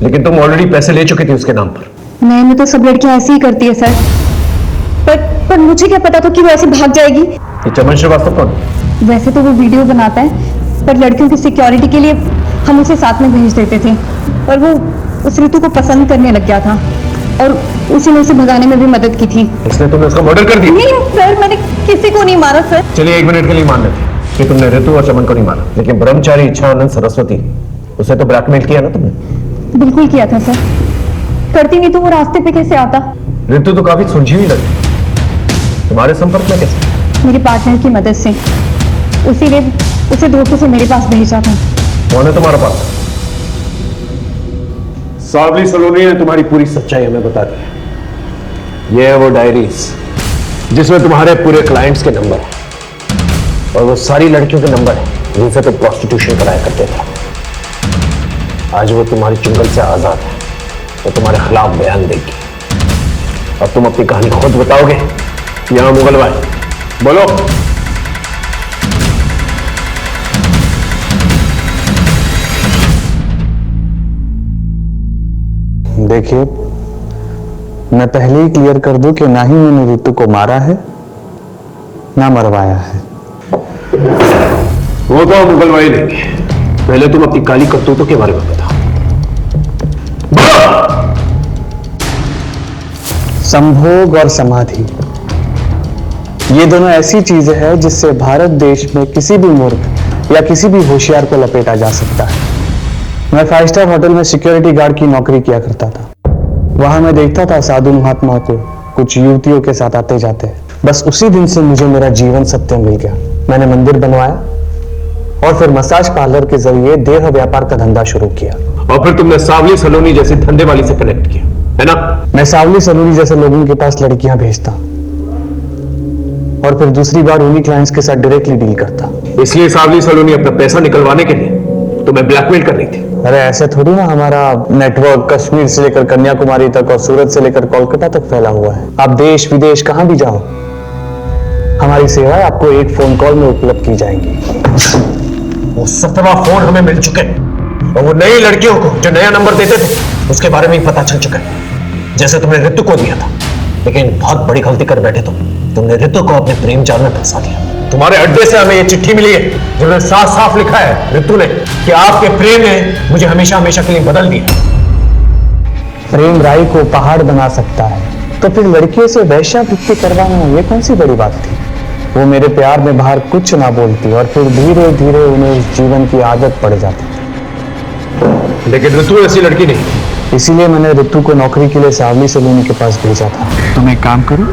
लेकिन तुम ऑलरेडी पैसे ले चुकी थी उसके नाम पर। मैंने तो सब लड़कियां ऐसे ही करती है सर, पर मुझे क्या पता था कि वो ऐसे भाग जाएगी। ये चमन श्रीवास्तव कौन? वैसे तो वो वीडियो बनाता है, पर लड़कियों की सिक्योरिटी के लिए हम उसे साथ में भेज देते थे, और वो उस ऋतु को पसंद करने लग गया था और उसी ने उसे भगाने में भी मदद की थी। इसलिए तुमने उसका मर्डर कर दिया? नहीं सर, मैंने किसी को नहीं मारा सर। चलिए 1 मिनट के लिए मान लेते कि तुमने ऋतु और चमन को नहीं मारा, लेकिन ब्रह्मचारी इच्छा आनंद सरस्वती, उसे तो ब्लैकमेल किया ना तुमने? बिल्कुल किया था सर, करती नहीं तो वो रास्ते पे कैसे आता। ऋतु तो काफी सुलझी हुई लगी, तुम्हारे संपर्क में कैसे? मेरे पार्टनर की मदद से, उसी ने उसे धोखे से मेरे पास भेजा था। कौन है तुम्हारा पास? सावली सलोनी ने तुम्हारी पूरी सच्चाई हमें बता दी। ये है वो डायरीज जिसमें तुम्हारे पूरे क्लाइंट्स के नंबर हैं, और वो सारी लड़कियों के नंबर हैं जिनसे तुम प्रोस्टिट्यूशन कराया करते थे। आज वो तुम्हारी चुंगल से आजाद है, वो तुम्हारे खिलाफ बयान देगी। अब तुम अपनी कहानी खुद बताओगे या मुगल भाई? बोलो। देखिए, मैं पहले ही क्लियर कर दूं कि ना ही मैंने ऋतु को मारा है ना मरवाया है। वो तो मुगल भाई देंगे, पहले तुम अपनी काली करतूतों के बारे में बताओ। संभोग और समाधि, ये दोनों ऐसी चीजें हैं जिससे भारत देश में किसी भी मूर्ख या किसी भी होशियार को लपेटा जा सकता है। मैं 5 स्टार होटल में सिक्योरिटी गार्ड की नौकरी किया करता था। वहां मैं देखता था साधु महात्मा को कुछ युवतियों के साथ आते जाते। बस उसी दिन से मुझे मेरा जीवन सत्य मिल गया। मैंने मंदिर बनवाया और फिर मसाज पार्लर के जरिए देह व्यापार का धंधा शुरू किया। और फिर तुमने सावली सलोनी जैसे धंधे वाली से कनेक्ट किया, है ना? मैं सावली सलोनी जैसे लोगों के पास लड़कियां भेजता और फिर दूसरी बार उन्हीं क्लाइंट्स के साथ डायरेक्टली डील करता। इसलिए सावली सलोनी अपना पैसा निकलवाने के लिए तुम्हें ब्लैकमेल कर रही थी। अरे ऐसे थोड़ी ना, हमारा नेटवर्क कश्मीर से लेकर कन्याकुमारी तक और सूरत से लेकर कोलकाता तक फैला हुआ है। आप देश विदेश कहां भी जाओ, हमारी सेवाएं आपको एक फोन कॉल में उपलब्ध की जाएंगी। वो 7वां फोन हमें मिल चुके हैं, और वो नई लड़कियों को जो नया नंबर देते थे उसके बारे में ही पता चल चुका है, जैसे तुमने ऋतु को दिया था। लेकिन बहुत बड़ी गलती कर बैठे तुमने ऋतु को अपने प्रेम जाल में फंसा दिया। तुम्हारे अड्डे से हमें ये चिट्ठी मिली है जिसमें साफ साफ लिखा है ऋतु ने कि आपके प्रेम ने मुझे हमेशा हमेशा के लिए बदल दिया। प्रेम राई को पहाड़ बना सकता है, तो फिर लड़कियों से वेश्यावृत्ति करवाना ये कौन सी बड़ी बात थी। वो मेरे प्यार में बाहर कुछ ना बोलती और फिर धीरे धीरे उन्हें उस जीवन की आदत पड़ जाती। लेकिन ऋतु ऐसी लड़की नहीं, इसीलिए मैंने ऋतु को नौकरी के लिए सावली सलोनी के पास भेजा था। तुम एक काम करो,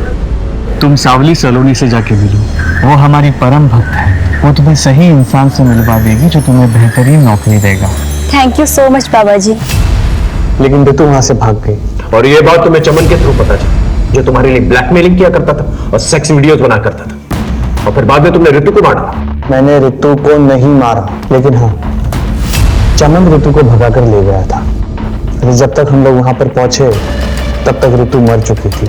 तुम सावली सलोनी से जाके मिलो, वो हमारी परम भक्त है। वो तुम्हें सही इंसान से मिलवा देगी जो तुम्हें बेहतरीन नौकरी देगा। थैंक यू सो मच बाबा जी। लेकिन ऋतु वहां से भाग गई। और ये बात तुम्हें चमन के थ्रू पता चली, जो तुम्हारे लिए ब्लैकमेलिंग किया करता था और सेक्स वीडियोस बनाया करता था। और फिर बाद में तुमने ऋतु को मारा। मैंने ऋतु को नहीं मारा, लेकिन हाँ, चमन ऋतु को भगाकर ले गया था। जब तक हम लोग वहां पर पहुंचे तब तक ऋतु मर चुकी थी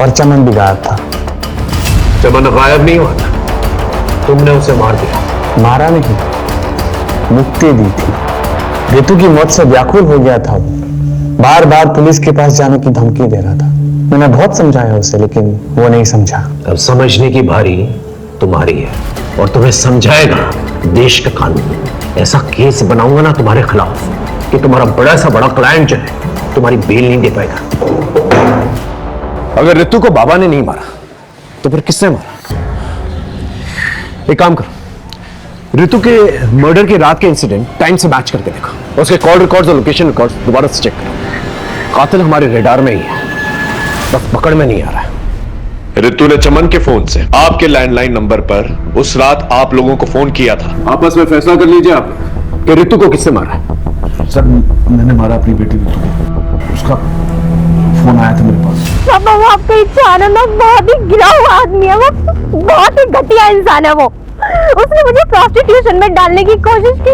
और चमन भी गायब था। चमन गायब नहीं हुआ था, तुमने उसे मार दिया। मारा नहीं, मुक्ति दी थी। रितु की मौत से व्याकुल हो गया था। बार बार पुलिस के पास जाने की धमकी दे रहा था। मैंने बहुत समझाया उसे, लेकिन वो नहीं समझा। अब समझने की बारी तुम्हारी है और तुम्हें समझाएगा देश का कानून। ऐसा केस बनाऊंगा ना तुम्हारे खिलाफ कि तुम्हारा बड़ा सा बड़ा क्लाइंट जो है तुम्हारी बेल नहीं दे पाएगा। अगर रितु को बाबा ने नहीं मारा तो फिर किसने मारा? एक काम करो, रितु के मर्डर की रात के इंसिडेंट टाइम से मैच करके देखो। उसके कॉल रिकॉर्ड्स और लोकेशन रिकॉर्ड्स दोबारा से चेक करो। कातिल हमारे रेडार में ही है, बस पकड़ में नहीं आ रहा है। रितु ने चमन के फोन से आपके लैंडलाइन नंबर पर उस रात आप लोगों को फोन किया था। आपस में फैसला कर लीजिए आप कि रितु को किसने मारा है। सर मैंने मारा अपनी बेटी रितु को। उसका फोन आया था मेरे पास। पापा वो आपका इच्छा आनंद बहुत ही गिरा हुआ आदमी है। वो बहुत ही घटिया इंसान है। वो उसने मुझे प्रोस्टिट्यूशन में डालने की कोशिश की।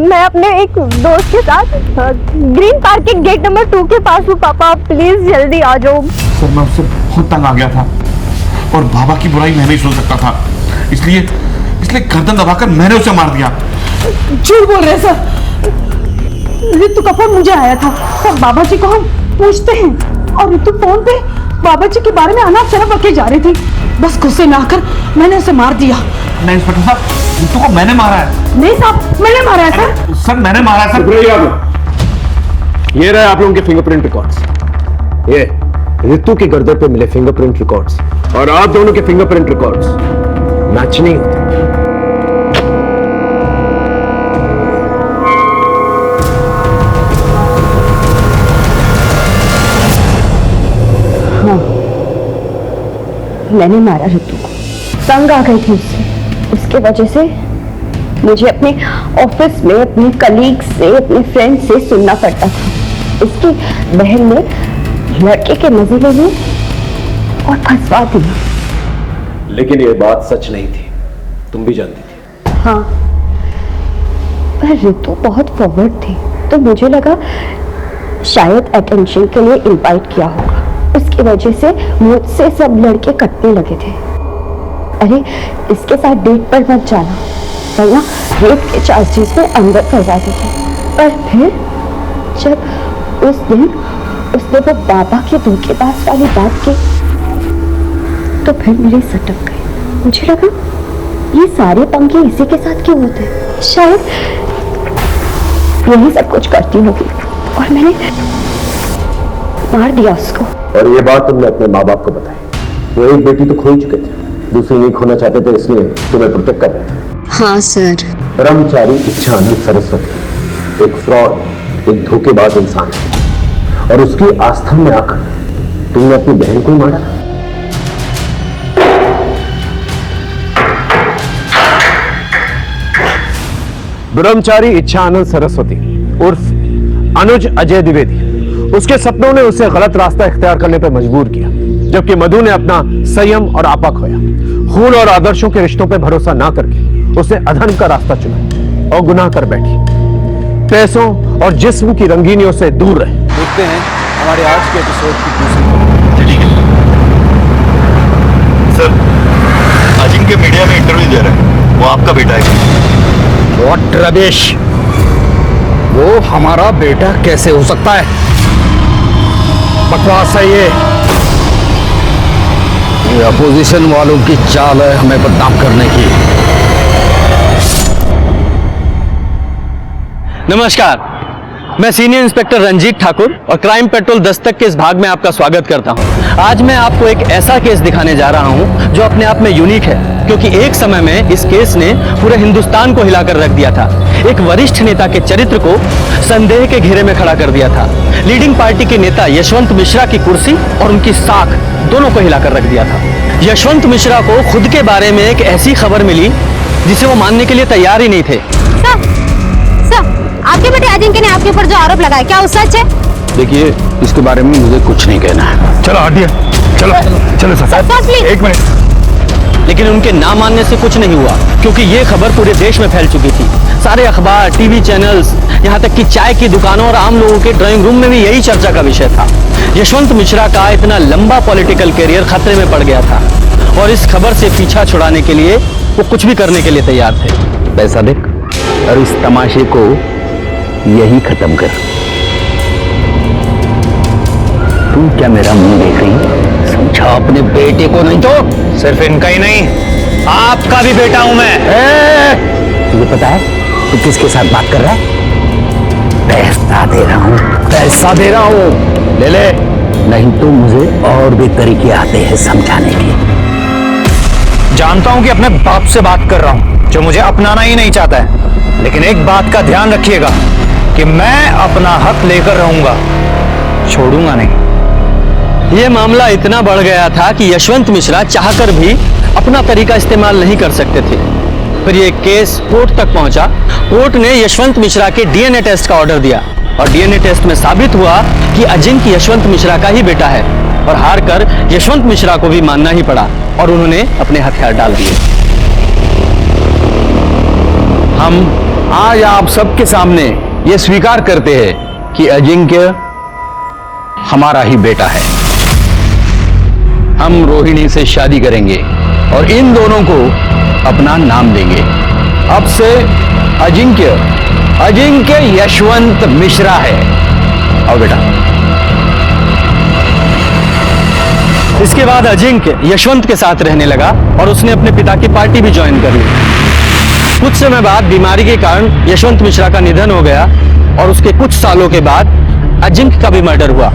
मैं अपने एक दोस्त के साथ ग्रीन पार्क के गेट नंबर 2 के पास हूँ। पापा प्लीज जल्दी आ जाओ। सर मैं उससे बहुत तंग आ गया था और बाबा की बुराई मैं नहीं सुन सकता था, इसलिए गर्दन दबाकर मैंने उसे मार दिया। झूठ बोल रहे सर। रितु का फोन मुझे आया था। सर बाबा जी को हम पूछते हैं और रितु फोन पे बाबा जी के बारे में अनाप शनाप बके जा रही थी। बस गुस्से में आकर मैंने उसे मार दिया। नहीं इंस्पेक्टर साहब, रितु को मैंने मारा है। नहीं साहब मैंने मारा है सर। सर मैंने मारा है सर। ये रहे आप लोगों के फिंगरप्रिंट रिकॉर्ड्स। ये रितु के गर्दन पे मिले फिंगरप्रिंट रिकॉर्ड्स और आप दोनों के फिंगरप्रिंट रिकॉर्ड्स मैच नहीं होते। हाँ, मैंने मारा रितु को। तंग आ गई थी उसके वजह से मुझे अपने ऑफिस में अपने कलीग से, अपने फ्रेंड से सुनना पड़ता था। इसकी बहन ने लड़के के मजे ले लिए और फंसवा दिया। लेकिन ये बात सच नहीं थी, तुम भी जानती थी। हाँ, पर रितु बहुत फॉरवर्ड थी तो मुझे लगा शायद अटेंशन के लिए इनवाइट किया होगा। उसकी वजह से मुझसे सब लड़के कटने लगे थे। अरे इसके साथ डेट पर मत जाना वरना रेप के चार्जेस में अंदर करवा देते। पर फिर जब उस दिन उसने वो बाबा के धोखेबाज वाली बात की तो फिर मेरे सटक गए। मुझे लगा ये सारे पंगे इसी के साथ क्यों होते? शायद यही सब कुछ करती होगी और मैंने मार दिया उसको। और ये बात तुमने अपने माँ बाप को बताई। वो एक बेटी तो खो ही चुके थे, दूसरी नहीं खोना चाहते थे, इसलिए तुम्हें प्रोटेक्ट कर रहे थे। हाँ सर। ब्रह्मचारी इच्छानंद सरस्वती एक फ्रॉड, एक धोखेबाज इंसान है और उसकी आस्था में आकर तुमने अपनी बहन को ही मारा। ब्रह्मचारी इच्छानंद सरस्वती उर्फ अनुज अजय द्विवेदी, उसके सपनों ने उसे गलत रास्ता इख्तियार करने पर मजबूर किया, जबकि मधु ने अपना संयम और आपा खोया। खून और आदर्शों के रिश्तों पर भरोसा ना करके उसने अधर्म का रास्ता चुना और गुनाह कर बैठी। पैसों और जिस्म की रंगीनियों से दूर रहे। देखते हैं हमारे आज के एपिसोड की दूसरी। सर आज इनके मीडिया में इंटरव्यू दे रहे हैं, वो आपका बेटा है। व्हाट रमेश, वो हमारा बेटा कैसे हो सकता है? बकवास है ये अपोजिशन वालों की चाल है हमें बदनाम करने की। नमस्कार, मैं सीनियर इंस्पेक्टर रंजीत ठाकुर और क्राइम पेट्रोल दस्तक के इस भाग में आपका स्वागत करता हूं। आज मैं आपको एक ऐसा केस दिखाने जा रहा हूं जो अपने आप में यूनिक है, क्योंकि एक समय में इस केस ने पूरे हिंदुस्तान को हिलाकर रख दिया था। एक वरिष्ठ नेता के चरित्र को संदेह के घेरे में खड़ा कर दिया था। लीडिंग पार्टी के नेता यशवंत मिश्रा की कुर्सी और उनकी साख दोनों को हिलाकर रख दिया था। यशवंत मिश्रा को खुद के बारे में एक ऐसी खबर मिली जिसे वो मानने के लिए तैयार ही नहीं थे। आपके बेटे अजिंक्य ने आपके ऊपर जो आरोप लगाया, क्या वो सच है? देखिए, इसके बारे में मुझे कुछ नहीं कहना है। चलो हटिए, चलो चलो सर। सर, एक मिनट। लेकिन उनके ना मानने से कुछ नहीं हुआ, क्योंकि ये खबर पूरे देश में फैल चुकी थी। सारे अखबार, टीवी चैनल्स, यहाँ तक कि चाय की दुकानों और आम लोगों के ड्राइंग रूम में भी यही चर्चा का विषय था। यशवंत मिश्रा का इतना लंबा पॉलिटिकल करियर खतरे में पड़ गया था और इस खबर से पीछा छुड़ाने के लिए वो कुछ भी करने के लिए तैयार थे। पैसा देख और इस तमाशे को यही खत्म कर। तू क्या मेरा मुंह देख रही है? समझा अपने बेटे को नहीं तो सिर्फ इनका ही नहीं, आपका भी बेटा हूं मैं। तुझे पता है तू किसके साथ बात कर रहा है? पैसा दे रहा हूं, पैसा दे रहा हूं, ले ले, नहीं तो मुझे और भी तरीके आते हैं समझाने के। जानता हूं कि अपने बाप से बात कर रहा हूं जो मुझे अपनाना ही नहीं चाहता है, लेकिन एक बात का ध्यान रखिएगा कि मैं अपना हक लेकर रहूंगा, छोड़ूंगा नहीं। ये मामला इतना बढ़ गया था कि यशवंत मिश्रा चाहकर भी अपना तरीका इस्तेमाल नहीं कर सकते थे। फिर ये केस कोर्ट तक पहुंचा। कोर्ट ने यशवंत मिश्रा के डीएनए टेस्ट का ऑर्डर दिया और डीएनए टेस्ट में साबित हुआ कि अजिंक्य यशवंत मिश्रा का ही बेटा है और हार कर यशवंत मिश्रा को भी मानना ही पड़ा और उन्होंने अपने हथियार डाल दिए। हम आज आप सबके सामने ये स्वीकार करते हैं कि अजिंक्य हमारा ही बेटा है। हम रोहिणी से शादी करेंगे और इन दोनों को अपना नाम देंगे। अब से अजिंक्य यशवंत मिश्रा है। आओ बेटा। इसके बाद अजिंक्य यशवंत के साथ रहने लगा और उसने अपने पिता की पार्टी भी ज्वाइन कर ली। कुछ समय बाद बीमारी के कारण यशवंत मिश्रा का निधन हो गया और उसके कुछ सालों के बाद अजिंक्य का भी मर्डर हुआ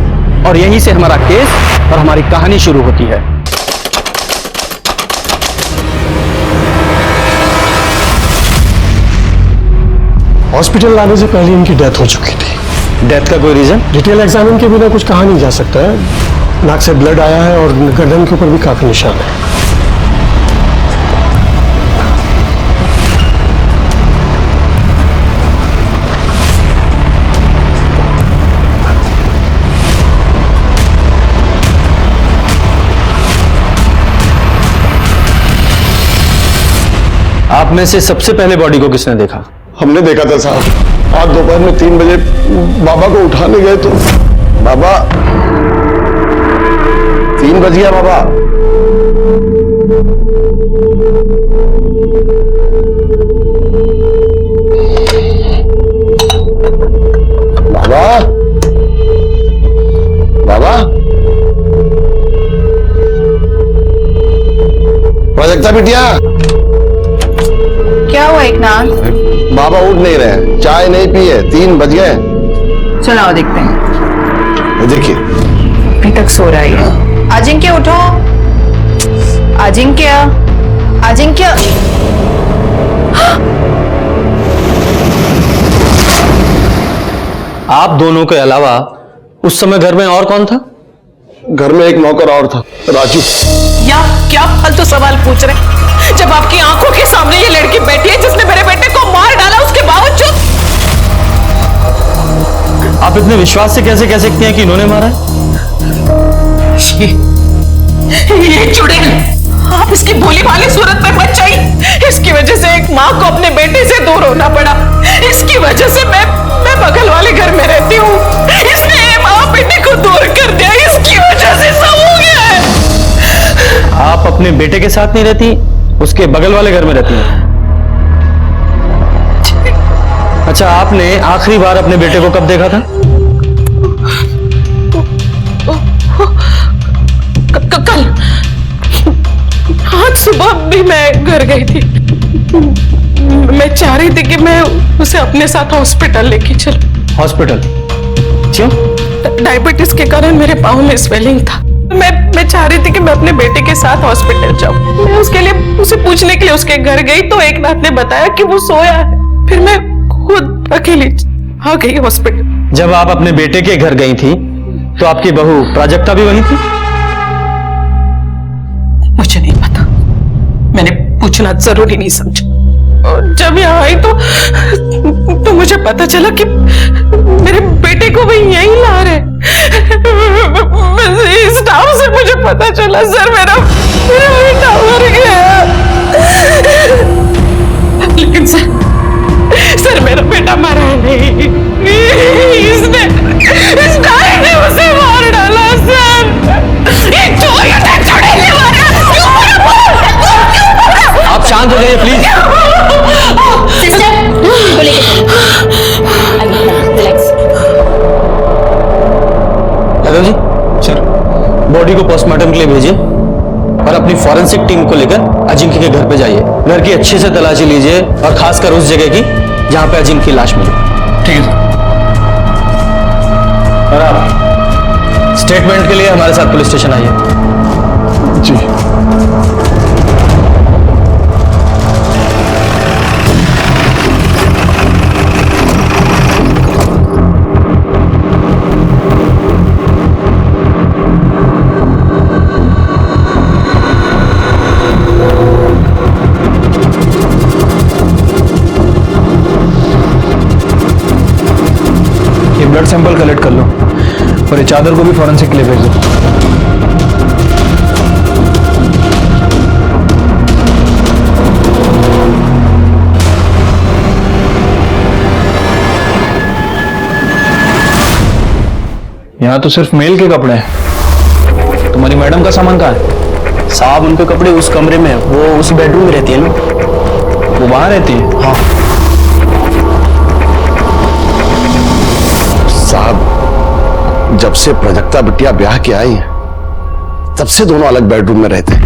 और यहीं से हमारा केस और हमारी कहानी शुरू होती है। हॉस्पिटल लाने से पहले इनकी डेथ हो चुकी थी। डेथ का कोई रीजन? डिटेल एग्जामिन के बिना कुछ कहा नहीं जा सकता है। नाक से ब्लड आया है और गर्दन के ऊपर भी काफी निशान है। आप में से सबसे पहले बॉडी को किसने देखा? हमने देखा था साहब। आज दोपहर में 3 बजे बाबा को उठाने गए तो बाबा 3 बज गया बाबा। बाबा बाबा प्रोजेक्टा बिटिया क्या हुआ एकनाथ? बाबा उठ नहीं रहे, चाय नहीं पिए, 3 बज गए। चलो आओ देखते हैं। देखिए अभी तक सो रहा है। अजिंक्य उठो, अजिंक्य, अजिंक्य। आप दोनों के अलावा उस समय घर में और कौन था? घर में एक नौकर और था, राजू। या क्या फालतू सवाल पूछ रहे हैं? जब आपकी आंखों के सामने ये लड़की बैठी है जिसने मेरे बेटे को मार डाला, उसके बावजूद आप इतने विश्वास से कैसे कह सकते हैं कि इन्होंने मारा है? ये चुड़ैल, आप इसकी भोली भाली सूरत में मत जाइए। इसकी वजह से एक माँ को अपने बेटे से दूर होना पड़ा। इसकी वजह से मैं बगल वाले घर में रहती हूँ। इसने माँ बेटे को दूर कर दिया। इसकी वजह से सब हो गया है। आप अपने बेटे के साथ नहीं रहती, उसके बगल वाले घर में रहती हैं। अच्छा, आपने आखिरी बार अपने बेटे को कब देखा था? कल। आज सुबह भी मैं घर गई थी। मैं चाह रही थी कि मैं उसे अपने साथ हॉस्पिटल लेके चलूं। हॉस्पिटल? क्यों? डायबिटीज के कारण मेरे पाँव में स्वेलिंग था। मैं चाह रही थी कि मैं अपने बेटे के साथ हॉस्पिटल जाऊं। मैं उसके लिए उसे पूछने के लिए उसके घर गई तो एकनाथ ने बताया कि वो सोया है। फिर मैं खुद अकेली आ गई हॉस्पिटल। जब आप अपने बेटे के घर गई थी तो आपकी बहू प्राजक्ता भी वहीं थी? मुझे नहीं पता, मैंने पूछना जरूरी नहीं समझा। और जब यहाँ आई तो मुझे पता चला कि मेरे बेटे को भी यहीं ला रहे। इस नाम से मुझे पता चला सर मेरा बेटा मर गया। लेकिन सर मेरा बेटा मरा नहीं, इसने इस नाई ने उसे मार डाला सर। ये चोर ये चढ़ेले मारा। आप शांत हो जाइए प्लीज। सिस्टर को लेके relax. Yadav ji sir, body को पोस्टमार्टम के लिए भेजिए और अपनी फॉरेंसिक टीम को लेकर अजिंक्य के घर पे जाइए। घर की अच्छे से तलाशी लीजिए और खासकर उस जगह की जहां पे अजिंक्य की लाश मिली। ठीक है सर। और आप स्टेटमेंट के लिए हमारे साथ पुलिस स्टेशन आइए। जी। ब्लड सैंपल कलेक्ट कर लो और ये चादर को भी फॉरेंसिक के लिए भेज दो। यहाँ तो सिर्फ मेल के कपड़े हैं, तुम्हारी मैडम का सामान कहाँ है? साहब उनके कपड़े उस कमरे में है, वो उस बेडरूम में रहती है ना। वो वहां रहती है? हाँ साहब, जब से प्रजक्ता बिटिया ब्याह के आई है तब से दोनों अलग बेडरूम में रहते हैं।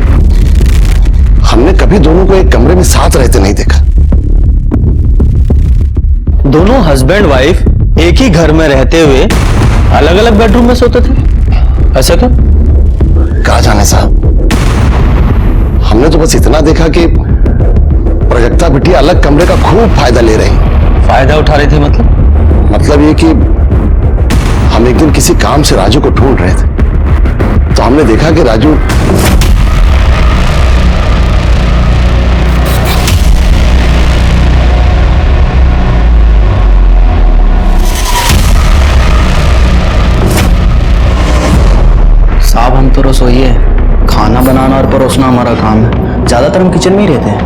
हमने कभी दोनों को एक कमरे में साथ रहते नहीं देखा। दोनों हस्बैंड वाइफ एक ही घर में रहते हुए अलग अलग बेडरूम में सोते थे, ऐसा क्या? कहा जाने साहब, हमने तो बस इतना देखा कि प्रजक्ता बिटिया अलग कमरे का खूब फायदा ले रही। फायदा उठा रही थी मतलब ये कि हम एक दिन किसी काम से राजू को ढूंढ रहे थे तो हमने देखा कि राजू साहब हम तो रसोई है, खाना बनाना और परोसना हमारा काम है। ज्यादातर हम किचन में ही रहते हैं।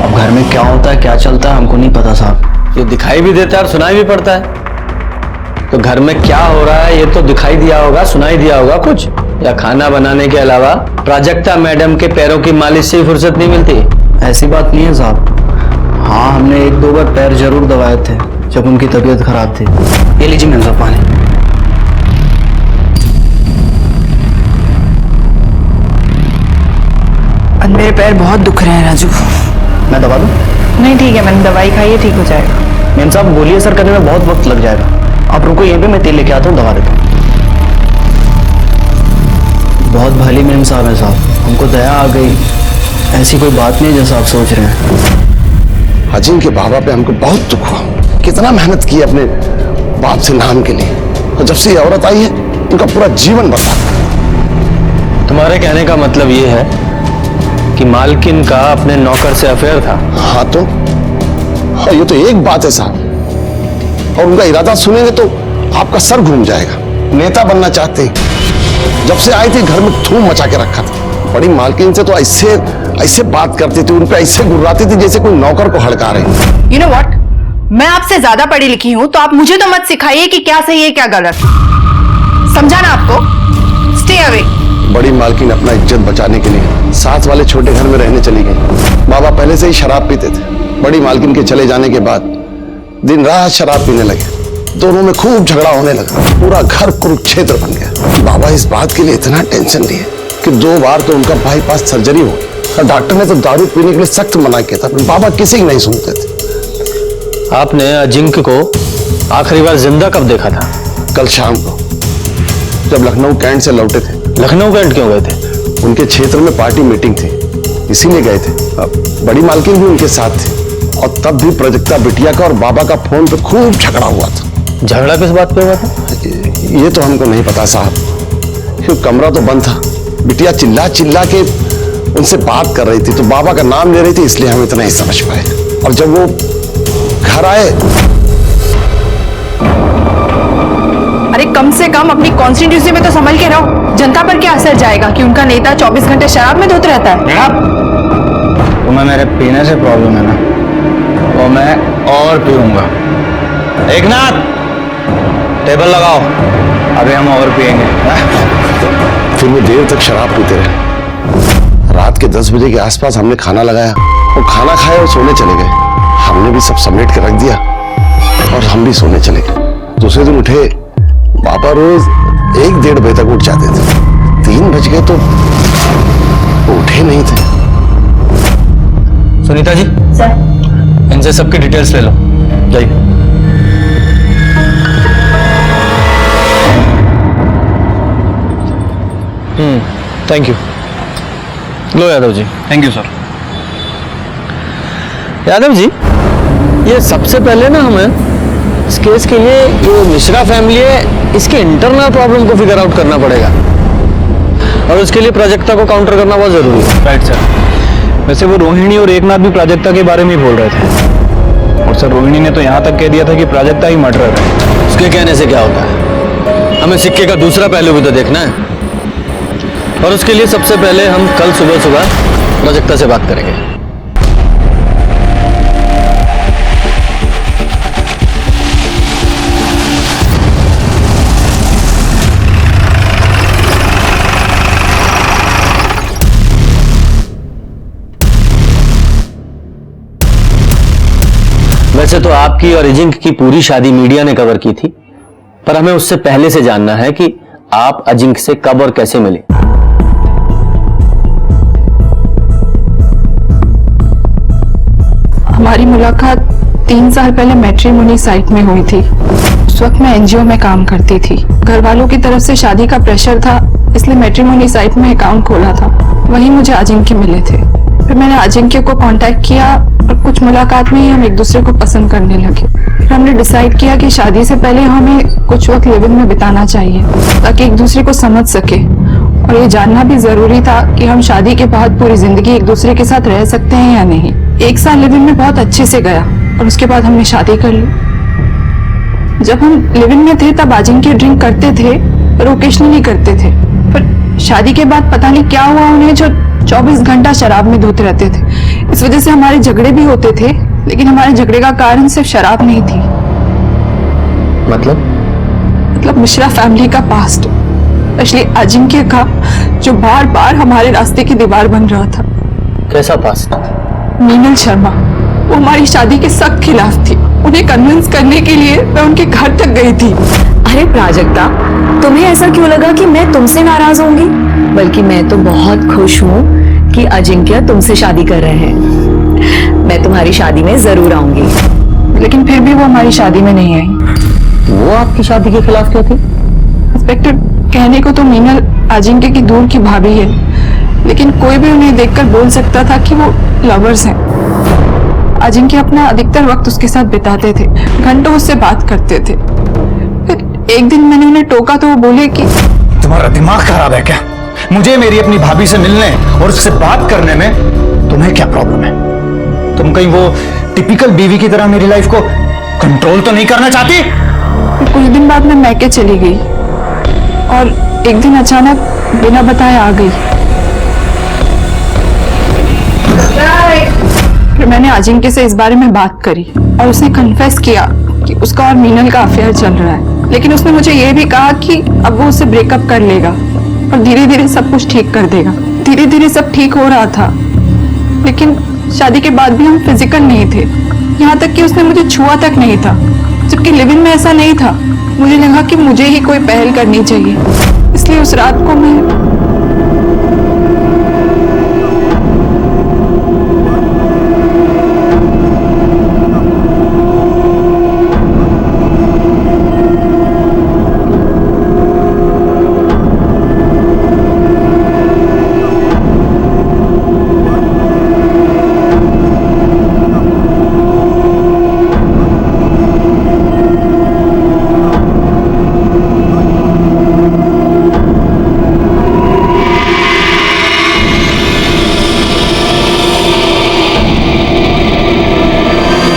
अब घर में क्या होता है क्या चलता है हमको नहीं पता साहब। ये दिखाई भी देता है और सुनाई भी पड़ता है। तो घर में क्या हो रहा है ये तो दिखाई दिया होगा, सुनाई दिया होगा कुछ, या खाना बनाने के अलावा प्राजक्ता मैडम के पैरों की मालिश से ही फुर्सत नहीं मिलती? ऐसी बात नहीं है साहब। हाँ हमने एक दो बार पैर जरूर दबाए थे जब उनकी तबीयत खराब थी। ये लीजिए मैम साहब पानी। मेरे पैर बहुत दुख रहे हैं राजू। मैं दबा दूं? नहीं ठीक है, मैंने दवाई खाई है, ठीक हो जाएगा। मैम साहब गोली असर करने में बहुत वक्त लग जाएगा, आप रुको यहीं पे, मैं तेल लेके आता हूँ, दवा देता हूँ। बहुत भली मैम साहब है साहब, हमको दया आ गई। ऐसी कोई बात नहीं जैसा आप सोच रहे हैं। अजिंक्य के बाबा पे हमको बहुत दुख हुआ। कितना मेहनत की अपने बाप से नाम के लिए, और जब से ये औरत आई है उनका पूरा जीवन बर्बाद। तुम्हारे कहने का मतलब ये है कि मालकिन का अपने नौकर से अफेयर था? हाँ तो हाँ, ये तो एक बात है साहब, और उनका इरादा सुनेंगे तो आपका सर घूम जाएगा। नेता बनना चाहते हैं, जब से आई थी घर में धूम मचा के रखा था। बड़ी मालकिन से तो ऐसे बात करती थी, उन पे ऐसे गुर्राती थी जैसे कोई नौकर को हड़का रहे। You know what? मैं आपसे ज्यादा पढ़ी लिखी हूं तो आप मुझे तो मत सिखाइए कि क्या सही है क्या गलत। समझा ना आपको? Stay away. बड़ी मालकिन अपना इज्जत बचाने के लिए साथ वाले छोटे घर में रहने चली गई। बाबा पहले से ही शराब पीते थे। बड़ी मालकिन के चले जाने के बाद दिन रात शराब पीने लगे। दोनों में खूब झगड़ा होने लगा, पूरा घर कुरुक्षेत्र बन गया। बाबा इस बात के लिए इतना टेंशन लिए कि 2 बार तो उनका बाईपास सर्जरी हो गई। डॉक्टर ने तो दारू पीने के लिए सख्त मना किया था, बाबा किसी की नहीं सुनते थे। आपने अजिंक्य को आखिरी बार जिंदा कब देखा था? कल शाम को, जब लखनऊ कैंट से लौटे थे। लखनऊ कैंट क्यों गए थे? उनके क्षेत्र में पार्टी मीटिंग थी, इसीलिए गए थे। बड़ी मालकिन भी उनके साथ थी, और तब भी प्रजक्ता बिटिया का और बाबा का फोन पे खूब झगड़ा हुआ था। झगड़ा किस बात पे हुआ था? ये तो हमको नहीं पता साहब, क्यों कमरा तो बंद था। बिटिया चिल्ला चिल्ला के उनसे बात कर रही थी, तो बाबा का नाम ले रही थी, इसलिए हम इतना ही समझ पाए। और जब वो घर आए, अरे कम से कम अपनी कॉन्स्टिट्यूंसी में तो संभल के रहो। जनता पर क्या असर जाएगा कि उनका नेता 24 घंटे शराब में धुत रहता है? तुम्हें मेरे पीने से प्रॉब्लम है ना, तो मैं और पीऊंगा। एकनाथ, टेबल लगाओ, अभी हम और पिएंगे। फिर वो देर तक शराब पीते रहे। रात के 10 बजे के आसपास हमने खाना लगाया, वो खाना खाए और सोने चले गए। हमने भी सब समेट के रख दिया और हम भी सोने चले गए। दूसरे दिन उठे, पापा रोज 1-1:30 बजे तक उठ जाते थे। 3 बज गए तो उठे नहीं थे। सुनीता जी, सर, इनसे सबकी डिटेल्स ले लो, जाइए। Thank you. लो Yadav ji. Thank you sir. Yadav ji, ये सबसे पहले ना हमें इस केस के लिए ये मिश्रा फैमिली है, इसके इंटरनल प्रॉब्लम को फिगर आउट करना पड़ेगा और उसके लिए प्राजक्ता को काउंटर करना बहुत जरूरी है। Right sir. वैसे वो रोहिणी और एकनाथ भी प्राजक्ता के बारे में ही बोल रहे थे, और सर रोहिणी ने तो यहाँ तक कह दिया था कि प्राजक्ता ही मर्डरर है। उसके कहने से क्या होता है, हमें सिक्के का दूसरा पहलू भी तो देखना है, और उसके लिए सबसे पहले हम कल सुबह प्राजक्ता से बात करेंगे। वैसे तो आपकी और अजिंक्य की पूरी शादी मीडिया ने कवर की थी, पर हमें उससे पहले से जानना है कि आप अजिंक्य से कब और कैसे मिले। हमारी मुलाकात 3 साल पहले मैट्रिमोनी साइट में हुई थी। उस वक्त मैं एनजीओ में काम करती थी। घर वालों की तरफ से शादी का प्रेशर था, इसलिए मैट्रिमोनी साइट में अकाउंट खोला था। वहीं मुझे अजिंक्य मिले थे। फिर मैंने अजिंक्य को कांटेक्ट किया और कुछ मुलाकात में ही हम एक दूसरे को पसंद करने लगे। फिर हमने डिसाइड किया कि शादी से पहले हमें कुछ वक्त लिव इन में बिताना चाहिए ताकि एक दूसरे को समझ सके, और ये जानना भी जरूरी था कि हम शादी के बाद पूरी जिंदगी एक दूसरे के साथ रह सकते हैं या नहीं। 1 साल लिव इन में बहुत अच्छे से गया और उसके बाद हमने शादी कर ली। जब हम लिव इन में थे तब अजिंक्य ड्रिंक करते थे पर ओकेशनली करते थे। पर शादी के बाद पता नहीं क्या हुआ, उन्हें जो 24 घंटा शराब में धोते रहते थे। इस वजह से हमारे झगड़े भी होते थे, लेकिन हमारे झगड़े का कारण सिर्फ शराब नहीं थी। मतलब मिश्रा फैमिली का पास्ट, स्पेशली अजिंक्य का, जो बार बार हमारे रास्ते की दीवार बन रहा था। कैसा पास्ट? मीनल शर्मा, वो हमारी शादी के सख्त खिलाफ थी। उन्हें कन्विंस करने के लिए मैं उनके घर तक गई थी। अरे प्राजक्ता, तुम्हें ऐसा क्यों लगा कि मैं तुमसे नाराज होंगी? बल्कि मैं तो बहुत खुश हूँ कि अजिंक्य तुमसे शादी कर रहे हैं। मैं तुम्हारी शादी में जरूर आऊंगी। लेकिन फिर भी वो हमारी शादी में नहीं आई। वो आपकी शादी के खिलाफ क्यों थी? इंस्पेक्टर, कहने को तो मीनल अजिंक्य की दूर की भाभी है, लेकिन कोई भी उन्हें देखकर बोल सकता था कि वो लवर्स हैं। अजिंक्य अपना अधिकतर वक्त उसके साथ बिताते थे, घंटों उससे बात करते थे। फिर एक दिन मैंने उन्हें टोका तो वो बोले कि तुम्हारा दिमाग खराब है क्या? मुझे मेरी अपनी भाभी से मिलने और उससे बात करने में तुम्हें क्या प्रॉब्लम है? तुम कहीं वो टिपिकल बीवी की तरह मेरी लाइफ को कंट्रोल तो नहीं करना चाहती? फिर कुछ दिन बाद मैं मैके चली गई और एक दिन अचानक बिना बताए आ गई। फिर मैंने अजिंक्य से इस बारे में बात करी और उसने कन्फेस किया कि उसका और मीनल का अफेयर चल रहा है। लेकिन उसने मुझे ये भी कहा कि अब वो उससे ब्रेकअप कर लेगा और धीरे धीरे सब कुछ ठीक कर देगा। धीरे धीरे सब ठीक हो रहा था, लेकिन शादी के बाद भी हम फिजिकल नहीं थे। यहाँ तक कि उसने मुझे छुआ तक नहीं था, जबकि लिव इन में ऐसा नहीं था। मुझे लगा कि मुझे ही कोई पहल करनी चाहिए, इसलिए उस रात को मैं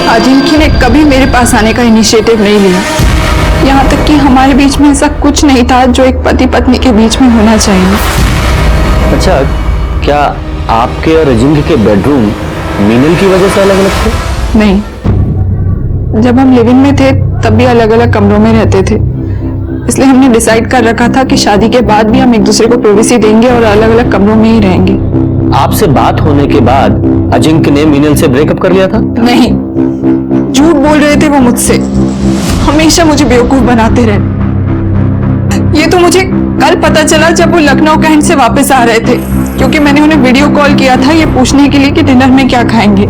अजिंक्य ने कभी मेरे पास आने का इनिशिएटिव नहीं लिया। यहाँ तक कि हमारे बीच में ऐसा कुछ नहीं था जो एक पति पत्नी के बीच में होना चाहिए। अच्छा, क्या आपके और अजिंक्य के बेडरूम मीनल की वजह से अलग अलग थे? नहीं, जब हम लिविंग में थे तब भी अलग अलग कमरों में रहते थे, इसलिए हमने डिसाइड कर रखा था कि शादी के बाद भी हम एक दूसरे को प्राइवेसी देंगे और अलग अलग कमरों में ही रहेंगे। आपसे बात होने के बाद अजिंक्य ने मीनल से ब्रेकअप कर लिया था? नहीं, झूठ बोल रहे थे वो मुझसे, हमेशा मुझे बेवकूफ बनाते रहे। ये तो मुझे कल पता चला जब वो लखनऊ कैंट से वापस आ रहे थे, क्योंकि मैंने उन्हें वीडियो कॉल किया था ये पूछने के लिए कि डिनर में क्या खाएंगे।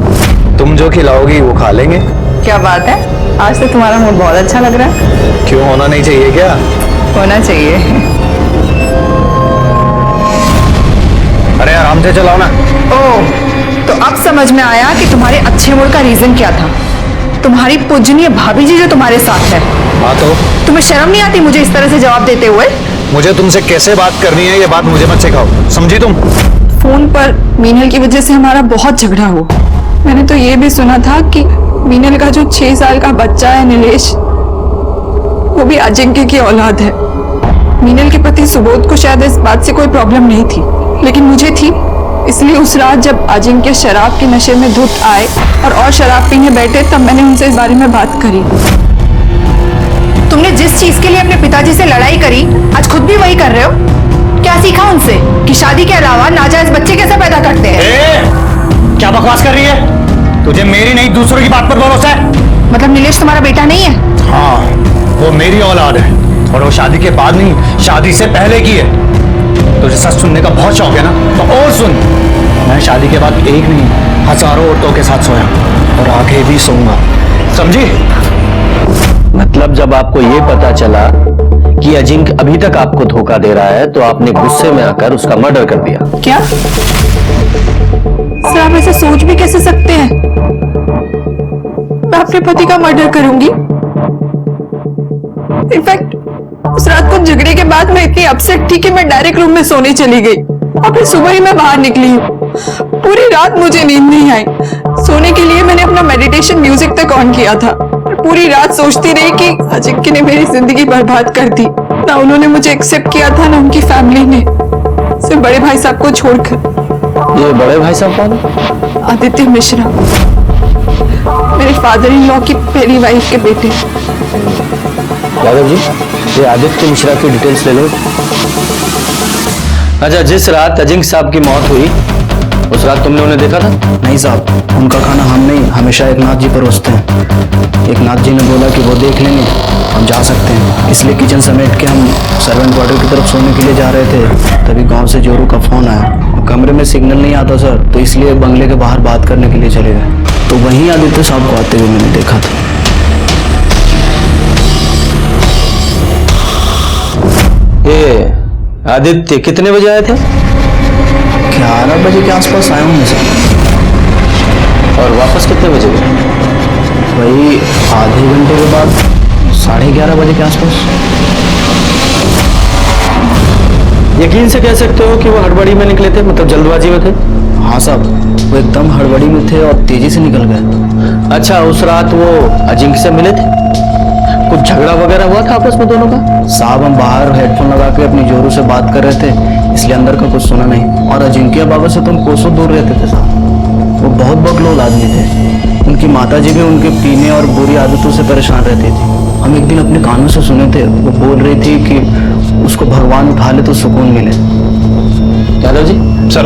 तुम जो खिलाओगी वो खा लेंगे। क्या बात है, आज तो तुम्हारा मूड बहुत अच्छा लग रहा है। क्यों, होना नहीं चाहिए क्या? होना चाहिए। अरे आराम से चलाओ ना। ओह, तो अब समझ में आया कि तुम्हारे अच्छे मूड का रीजन क्या था। तुम्हारी पूजनीय भाभी जी जो तुम्हारे साथ है। हाँ तो तुम्हें शर्म नहीं आती मुझे इस तरह से जवाब देते हुए? मुझे तुमसे कैसे बात करनी है ये बात मुझे मत सिखाओ, समझी तुम? फोन पर मीनल की वजह से हमारा बहुत झगड़ा हुआ। मैंने तो ये भी सुना था कि मीनल का जो 6 साल का बच्चा है नीलेश, वो भी अजिंक्य की औलाद है। मीनल के पति सुबोध को शायद इस बात से कोई प्रॉब्लम नहीं थी, लेकिन मुझे थी। इसलिए उस रात जब अजिंक्य शराब के नशे में धुत आए और शराब पीने बैठे, तब मैंने उनसे इस बारे में बात करी। तुमने जिस चीज के लिए अपने पिताजी से लड़ाई करी, आज खुद भी वही कर रहे हो। क्या सीखा उनसे कि शादी के अलावा नाजायज बच्चे कैसे पैदा करते हैं? क्या बकवास कर रही है? तुझे मेरी नहीं दूसरों की बात पर भरोसा है? मतलब नीलेश तुम्हारा बेटा नहीं है? हाँ, वो मेरी औलाद है और वो शादी के बाद नहीं, शादी से पहले की है। तुझे सच सुनने का बहुत शौक है ना, तो और सुन। मैं शादी के बाद एक नहीं, हजारों औरतों के साथ सोया और आगे भी सोऊंगा, समझी? मतलब जब आपको ये पता चला कि अजिंक्य अभी तक आपको धोखा दे रहा है, तो आपने गुस्से में आकर उसका मर्डर कर दिया? क्या सर, आप ऐसे सोच भी कैसे सकते हैं? मैं अपने पति का मर्डर करूंगी? इनफैक्ट उस रात को झगड़े के बाद मैं इतनी अपसेट थी कि मैं डायरेक्ट रूम में सोने चली गई और फिर सुबह ही मैं बाहर निकली हूँ। पूरी रात मुझे नींद नहीं आई। सोने के लिए मैंने अपना मेडिटेशन म्यूजिक तक ऑन किया था। पूरी रात सोचती रही कि अजिंक्य ने मेरी जिंदगी बर्बाद कर दी। ना उन्होंने मुझे एक्सेप्ट किया था, ना उनकी फैमिली ने, सिर्फ बड़े भाई साहब को छोड़कर। ये बड़े भाई साहब कौन है? आदित्य मिश्रा, मेरे फादर इन लॉ की पहली वाइफ के बेटे। यादव जी, ये आदित्य मिश्रा की डिटेल्स ले लो। अच्छा, जिस रात अजिंक्य साहब की मौत हुई, उस रात तुमने उन्हें देखा था? नहीं साहब, उनका खाना हम नहीं, हमेशा एकनाथ जी परोसते हैं। एकनाथ जी ने बोला कि वो देख लेंगे, हम जा सकते हैं। इसलिए किचन समेट के हम सर्वेंट क्वार्टर की तरफ सोने के लिए जा रहे थे, तभी गांव से जोरू का फोन आया। कमरे में सिग्नल नहीं आता सर, तो इसलिए बंगले के बाहर बात करने के लिए चले गए, तो वहीं आदित्य साहब को आते हुए मैंने देखा था। ये आदित्य कितने बजे आए थे? 11 बजे के आसपास आए होंगे सर। और वापस कितने बजे गए? वही आधे घंटे के बाद 11:30 बजे के आसपास। यकीन से कह सकते हो कि वो हड़बड़ी में निकले थे, मतलब जल्दबाजी में थे? हाँ साहब, वो एकदम हड़बड़ी में थे और तेजी से निकल गए। अच्छा, उस रात वो अजिंक्य से मिले थे? कुछ झगड़ा वगैरह हुआ था आपस में दोनों का? साहब, हम बाहर हेडफोन लगा के अपनी जोरू से बात कर रहे थे, इसलिए अंदर का कुछ सुना नहीं। और अजिंक्य बाबा से तो हम कोसों दूर रहते थे साहब। वो बहुत बकलोल आदमी थे। उनकी माताजी भी उनके पीने और बुरी आदतों से परेशान रहती थी। हम एक दिन अपने कानों से सुने थे, वो बोल रही थी कि उसको भगवान उठा ले तो सुकून मिले। यादव जी सर,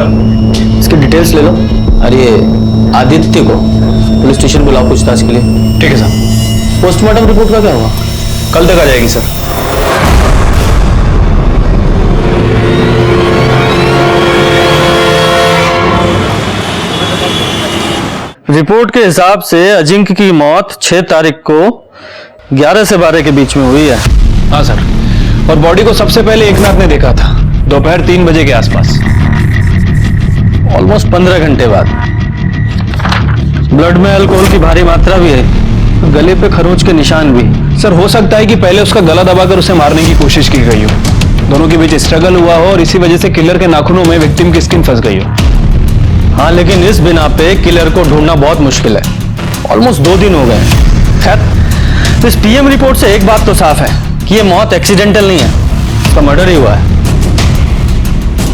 इसकी डिटेल्स ले लो। और ये आदित्य को पुलिस स्टेशन बुलाओ पूछताछ के लिए। ठीक है सर। पोस्टमार्टम रिपोर्ट का क्या हुआ? कल तक आ जाएगी सर। रिपोर्ट के हिसाब से अजिंक्य की मौत 6 तारीख को 11 से 12 के बीच में हुई है। हाँ सर, और बॉडी को सबसे पहले एकनाथ ने देखा था दोपहर 3 बजे के आसपास, ऑलमोस्ट 15 घंटे बाद। ब्लड में अल्कोहल की भारी मात्रा भी है, गले पे खरोंच के निशान भी। सर, हो सकता है कि पहले उसका गला दबाकर उसे मारने की कोशिश की गई हो, दोनों के बीच स्ट्रगल हुआ हो और इसी वजह से किलर के नाखूनों में विक्टिम की स्किन फंस गई हो। हाँ, लेकिन इस बिना पे किलर को ढूंढना बहुत मुश्किल है। ऑलमोस्ट 2 दिन हो गए। खैर, इस पीएम रिपोर्ट से एक बात तो साफ है कि ये मौत एक्सीडेंटल नहीं है, इसका मर्डर ही हुआ है।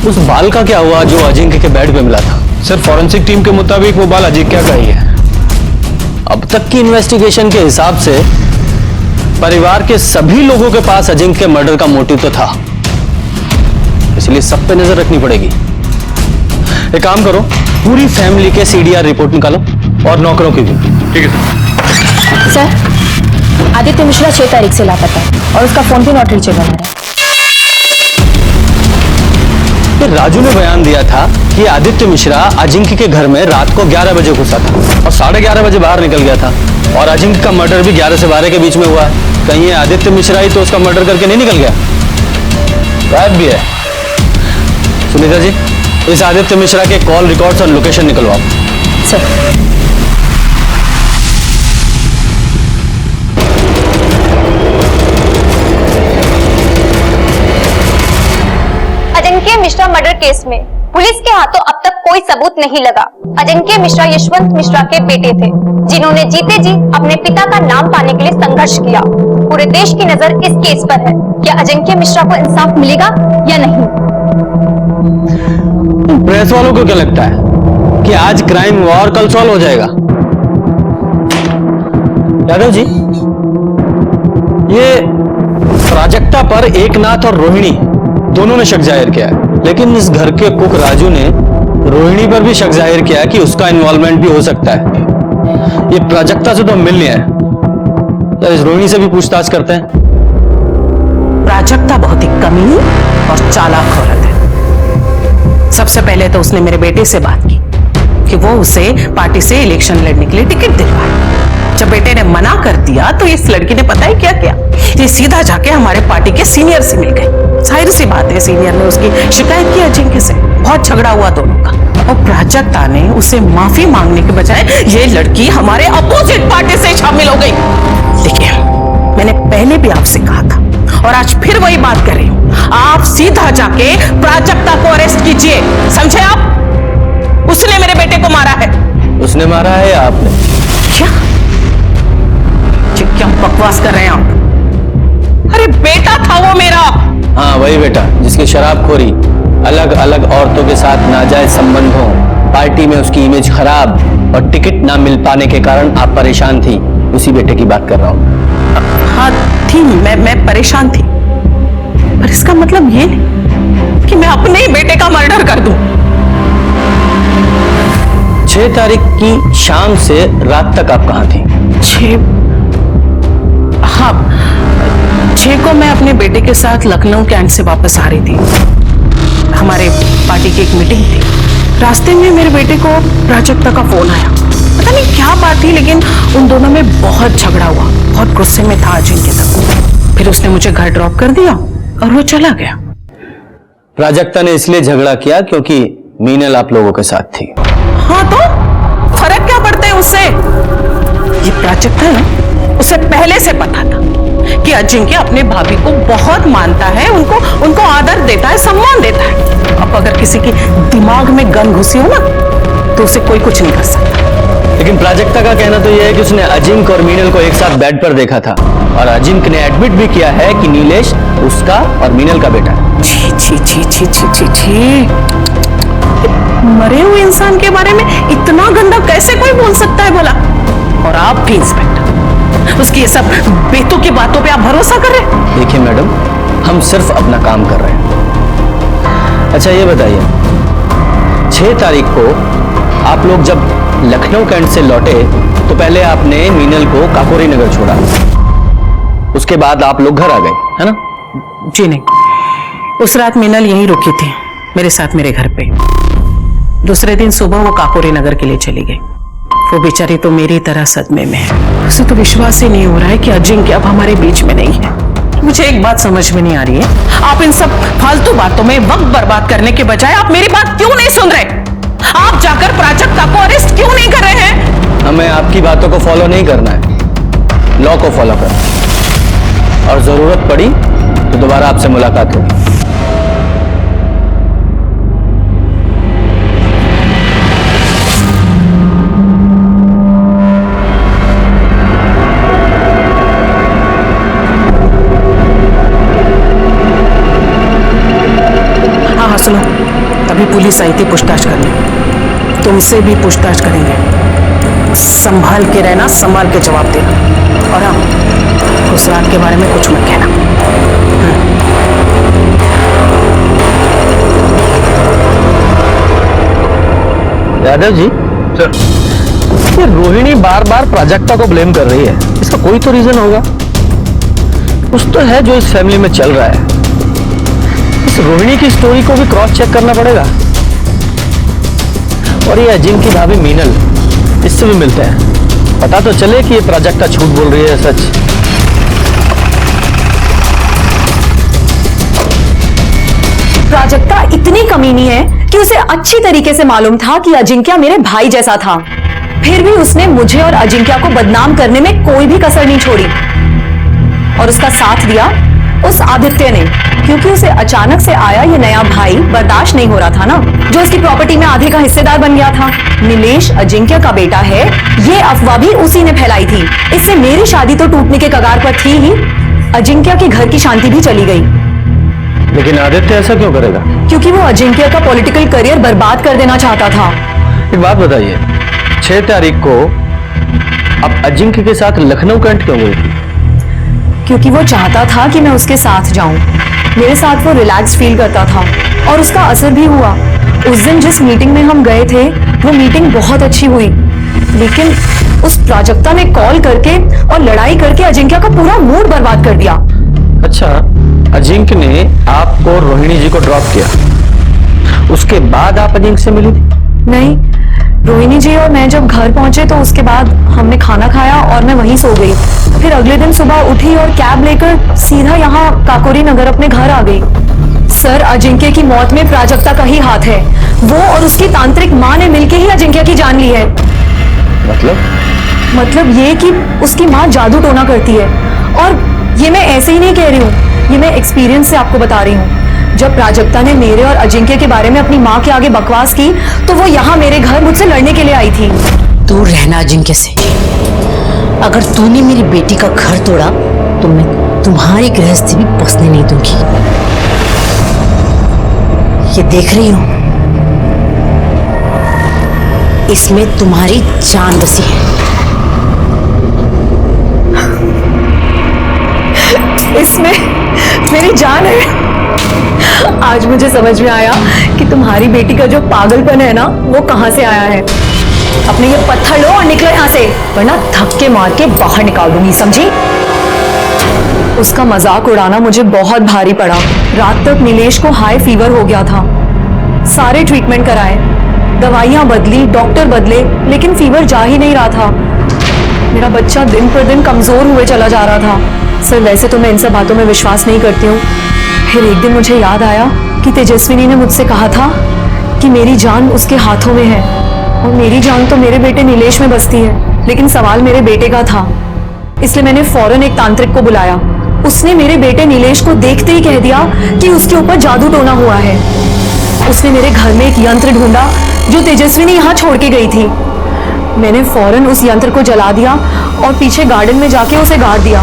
उस बाल का क्या हुआ जो अजिंक्य के बेड पे मिला था? सर, फॉरेंसिक टीम के मुताबिक वो बाल अजिंक्य का ही है। अब तक की इन्वेस्टिगेशन के हिसाब से परिवार के सभी लोगों के पास अजिंक्य के मर्डर का मोटिव तो था, इसलिए सब पे नजर रखनी पड़ेगी। एक काम करो, पूरी फैमिली के सीडीआर रिपोर्ट निकालो और नौकरों की भी। ठीक है सर, आदित्य मिश्रा 6 तारीख से लापता है और उसका फोन भी नॉट रीचेबल आ रहा है। राजू ने बयान दिया था कि आदित्य मिश्रा अजिंक्य के घर में रात को 11 बजे घुसा था और 11:30 बजे बाहर निकल गया था, और अजिंक्य का मर्डर भी 11 से 12 के बीच में हुआ है। कहीं ये आदित्य मिश्रा ही तो उसका मर्डर करके नहीं निकल गया? गायब भी है। सुनीता जी, इस आदित्य मिश्रा के कॉल रिकॉर्ड्स और लोकेशन निकलवाओ। Sir. Ajinkya Mishra murder case में पुलिस के हाथों अब तक कोई सबूत नहीं लगा। अजिंक्य मिश्रा यशवंत मिश्रा के बेटे थे, जिन्होंने जीते जी अपने पिता का नाम पाने के लिए संघर्ष किया। पूरे देश की नजर इस केस पर है। क्या अजिंक्य मिश्रा को इंसाफ मिलेगा या नहीं? प्रेस वालों को क्या लगता है कि आज क्राइम हुआ और कल सॉल्व हो जाएगा? यादव जी, ये प्राजक्ता पर एकनाथ और रोहिणी दोनों ने शक जाहिर किया है, लेकिन इस घर के कुक राजू ने रोहिणी पर भी शक जाहिर किया है कि उसका इन्वॉल्वमेंट भी हो सकता है। ये प्राजक्ता से तो मिल नहीं है, तो इस रोहिणी से भी पूछताछ करते हैं। प्राजक्ता बहुत ही कमीनी और चालाक औरत है। सबसे पहले तो उसने मेरे बेटे से बात की कि वो उसे पार्टी से इलेक्शन लड़ने के लिए टिकट दिलवाए। जब बेटे ने मना कर दिया तो इस लड़की ने पता है क्या किया? ये सीधा जाके हमारे पार्टी के सीनियर से मिल गई। जाहिर सी बात है, सीनियर ने उसकी शिकायत की अजिंक्य से। बहुत झगड़ा हुआ दोनों का, और प्राजक्ता ने उसे माफी मांगने के बजाय ये लड़की हमारे अपोजिट पार्टी से शामिल हो गई। देखिए, मैंने पहले भी आपसे कहा था और आज फिर वही बात कर रही हूं, आप सीधा जाके प्राजक्ता को अरेस्ट कीजिए, समझे आप? उसने मेरे बेटे को मारा है। उसने मारा है या आपने? क्या बकवास कर रहे हैं आप? अरे बेटा था वो मेरा। हाँ, वही बेटा जिसकी शराबखोरी, अलग अलग औरतों के साथ नाजायज संबंधों, पार्टी में उसकी इमेज खराब और टिकट ना मिल पाने के कारण आप परेशान थी, उसी बेटे की बात कर रहा हूँ। हाँ थी, मैं परेशान थी, पर इसका मतलब ये नहीं कि मैं अपने ही बेटे का मर्डर कर दूं। 6 तारीख की शाम से रात तक आप कहाँ थी? 6 को मैं अपने बेटे के साथ लखनऊ कैंट से वापस आ रही थी। हमारे पार्टी की एक मीटिंग थी। रास्ते में मेरे बेटे को प्राजक्ता का फोन आया। पता नहीं क्या बात थी, लेकिन उन दोनों में बहुत झगड़ा हुआ। बहुत गुस्से में था अजिंक्य तक। फिर उसने मुझे घर ड्रॉप कर दिया और वो चला गया। प्राजक्ता ने इसलिए झगड़ा किया क्योंकि मीनल आप लोगों के साथ थी। हाँ तो फर्क क्या पड़ता है उससे? ये प्राजक्ता है, उसे पहले से पता था कि अजिंक्य अपने भाभी को बहुत मानता है, उनको आदर देता है, सम्मान देता है। अब अगर किसी की दिमाग में गन घुसी हो ना, तो उसे कोई कुछ नहीं कर सकता। लेकिन प्राजक्ता का कहना तो यह है कि उसने अजिंक्य और मीनल को एक साथ बेड पर देखा था, और अजिंक्य ने एडमिट भी किया है कि नीलेश उसका और मीनल का बेटा है। छी छी छी छी छी छी छी, मरे हुए इंसान के बारे में इतना गंदा कैसे कोई बोल सकता है भला? और आप भी इंस्पेक्टर, उसकी ये सब बेतुकी की बातों पे आप भरोसा कर रहे हैं? देखिए मैडम, हम सिर्फ अपना काम कर रहे हैं। अच्छा ये बताइए, 6 तारीख को आप लोग जब लखनऊ कैंट से लौटे तो पहले आपने मीनल को काकोरी नगर छोड़ा, उसके बाद आप लोग घर आ गए, है ना? जी नहीं, उस रात मीनल यहीं रुकी थी मेरे साथ मेरे घर पे। दूसरे दिन सुबह वो काकोरी नगर के लिए चली गई। वो बेचारी तो मेरी तरह सदमे में है। उसे तो विश्वास ही नहीं हो रहा है कि अजिंक्य अब हमारे बीच में नहीं है। मुझे एक बात समझ में नहीं आ रही है, आप इन सब फालतू बातों में वक्त बर्बाद करने के बजाय आप मेरी बात क्यों नहीं सुन रहे? आप जाकर प्राजक्ता को अरेस्ट क्यों नहीं कर रहे हैं? हमें आपकी बातों को फॉलो नहीं करना है, लॉ को फॉलो करना है, और जरूरत पड़ी तो दोबारा आपसे मुलाकात होगी। सुनो, अभी पुलिस आई थी पूछताछ करने, तुमसे भी पूछताछ करेंगे। संभाल के रहना, संभाल के जवाब देना। और हाँ, उस रात के बारे में कुछ मत कहना। यादव जी सर, ये रोहिणी बार बार प्राजक्ता को ब्लेम कर रही है, इसका कोई तो रीजन होगा। कुछ तो है जो इस फैमिली में चल रहा है। इस रोहिणी की स्टोरी को भी क्रॉस चेक करना पड़ेगा। और ये अजिम की भाभी मीनल, इससे भी मिलते हैं, पता तो चले कि ये प्राजक्ता झूठ बोल रही है सच। प्राजक्ता इतनी कमीनी है कि उसे अच्छी तरीके से मालूम था कि अजिंक्य मेरे भाई जैसा था, फिर भी उसने मुझे और अजिंक्य को बदनाम करने में कोई भी कसर नहीं छोड़ी। और उसका साथ दिया उस आदित्य ने, क्योंकि उसे अचानक से आया ये नया भाई बर्दाश्त नहीं हो रहा था ना, जो उसकी प्रॉपर्टी में आधे का हिस्सेदार बन गया था। नीलेश अजिंक्य का बेटा है, ये अफवाह भी उसी ने फैलाई थी। इससे मेरी शादी तो टूटने के कगार पर थी ही, अजिंक्य के घर की शांति भी चली गई। लेकिन आदित्य ऐसा क्यों करेगा? क्योंकि वो अजिंक्य का पॉलिटिकल करियर बर्बाद कर देना चाहता था। एक बात बताइए, 6 तारीख को आप अजिंक्य के साथ लखनऊ कैंट क्यों गई थी? क्योंकि वो चाहता था कि मैं उसके साथ जाऊं। मेरे साथ वो रिलैक्स फील करता था और उसका असर भी हुआ। उस दिन जिस मीटिंग में हम गए थे, वो मीटिंग बहुत अच्छी हुई, लेकिन उस प्राजक्ता ने कॉल करके और लड़ाई करके अजिंक्य का पूरा मूड बर्बाद कर दिया। अच्छा, अजिंक्य ने आपको रोहिणी जी को ड्रॉप किया, उसके बाद आप अजिंक्य से मिली थी? नहीं, रोहिणी जी और मैं जब घर पहुंचे तो उसके बाद हमने खाना खाया और मैं वहीं सो गई। फिर अगले दिन सुबह उठी और कैब लेकर सीधा यहाँ काकोरी नगर अपने घर आ गई। सर, अजिंक्य की मौत में प्राजक्ता का ही हाथ है। वो और उसकी तांत्रिक माँ ने मिलकर ही अजिंक्य की जान ली है। मतलब ये कि उसकी माँ जादू टोना करती है। और ये मैं ऐसे ही नहीं कह रही हूँ, ये मैं एक्सपीरियंस से आपको बता रही हूँ। जब प्राजक्ता ने मेरे और अजिंक्य के बारे में अपनी माँ के आगे बकवास की, तो वो यहाँ मेरे घर मुझसे लड़ने के लिए आई थी। दूर रहना अजिंक्य से। अगर तूने मेरी बेटी का घर तोड़ा तो मैं तुम्हारी गृहस्थी भी बसने नहीं दूंगी। ये देख रही हूं, इसमें तुम्हारी जान बसी है। इसमें मेरी जान है। आज मुझे समझ में आया कि तुम्हारी बेटी का जो पागलपन है ना, वो कहां से आया है। अपने ये पत्थर लो और निकलो यहाँ से, वरना धक्के मार के बाहर निकाल दूंगी, समझी? उसका मजाक उड़ाना मुझे बहुत भारी पड़ा। रात तक नीलेश को हाई फीवर हो गया था। सारे ट्रीटमेंट कराए, दवाइयां बदली, डॉक्टर बदले, लेकिन फीवर जा ही नहीं रहा था। मेरा बच्चा दिन पर दिन कमजोर हुए चला जा रहा था। सर, वैसे तो मैं इन सब बातों में विश्वास नहीं करती हूँ। फिर एक दिन मुझे याद आया कि तेजस्विनी ने मुझसे कहा था कि मेरी जान उसके हाथों में है, और मेरी जान तो मेरे बेटे नीलेश में बसती है। लेकिन सवाल मेरे बेटे का था, इसलिए मैंने फौरन एक तांत्रिक को बुलाया। उसने मेरे बेटे नीलेश को देखते ही कह दिया कि उसके ऊपर जादू टोना हुआ है। उसने मेरे घर में एक यंत्र ढूंढा जो तेजस्विनी यहाँ छोड़ के गई थी। मैंने फौरन उस यंत्र को जला दिया और पीछे गार्डन में जाके उसे गाड़ दिया।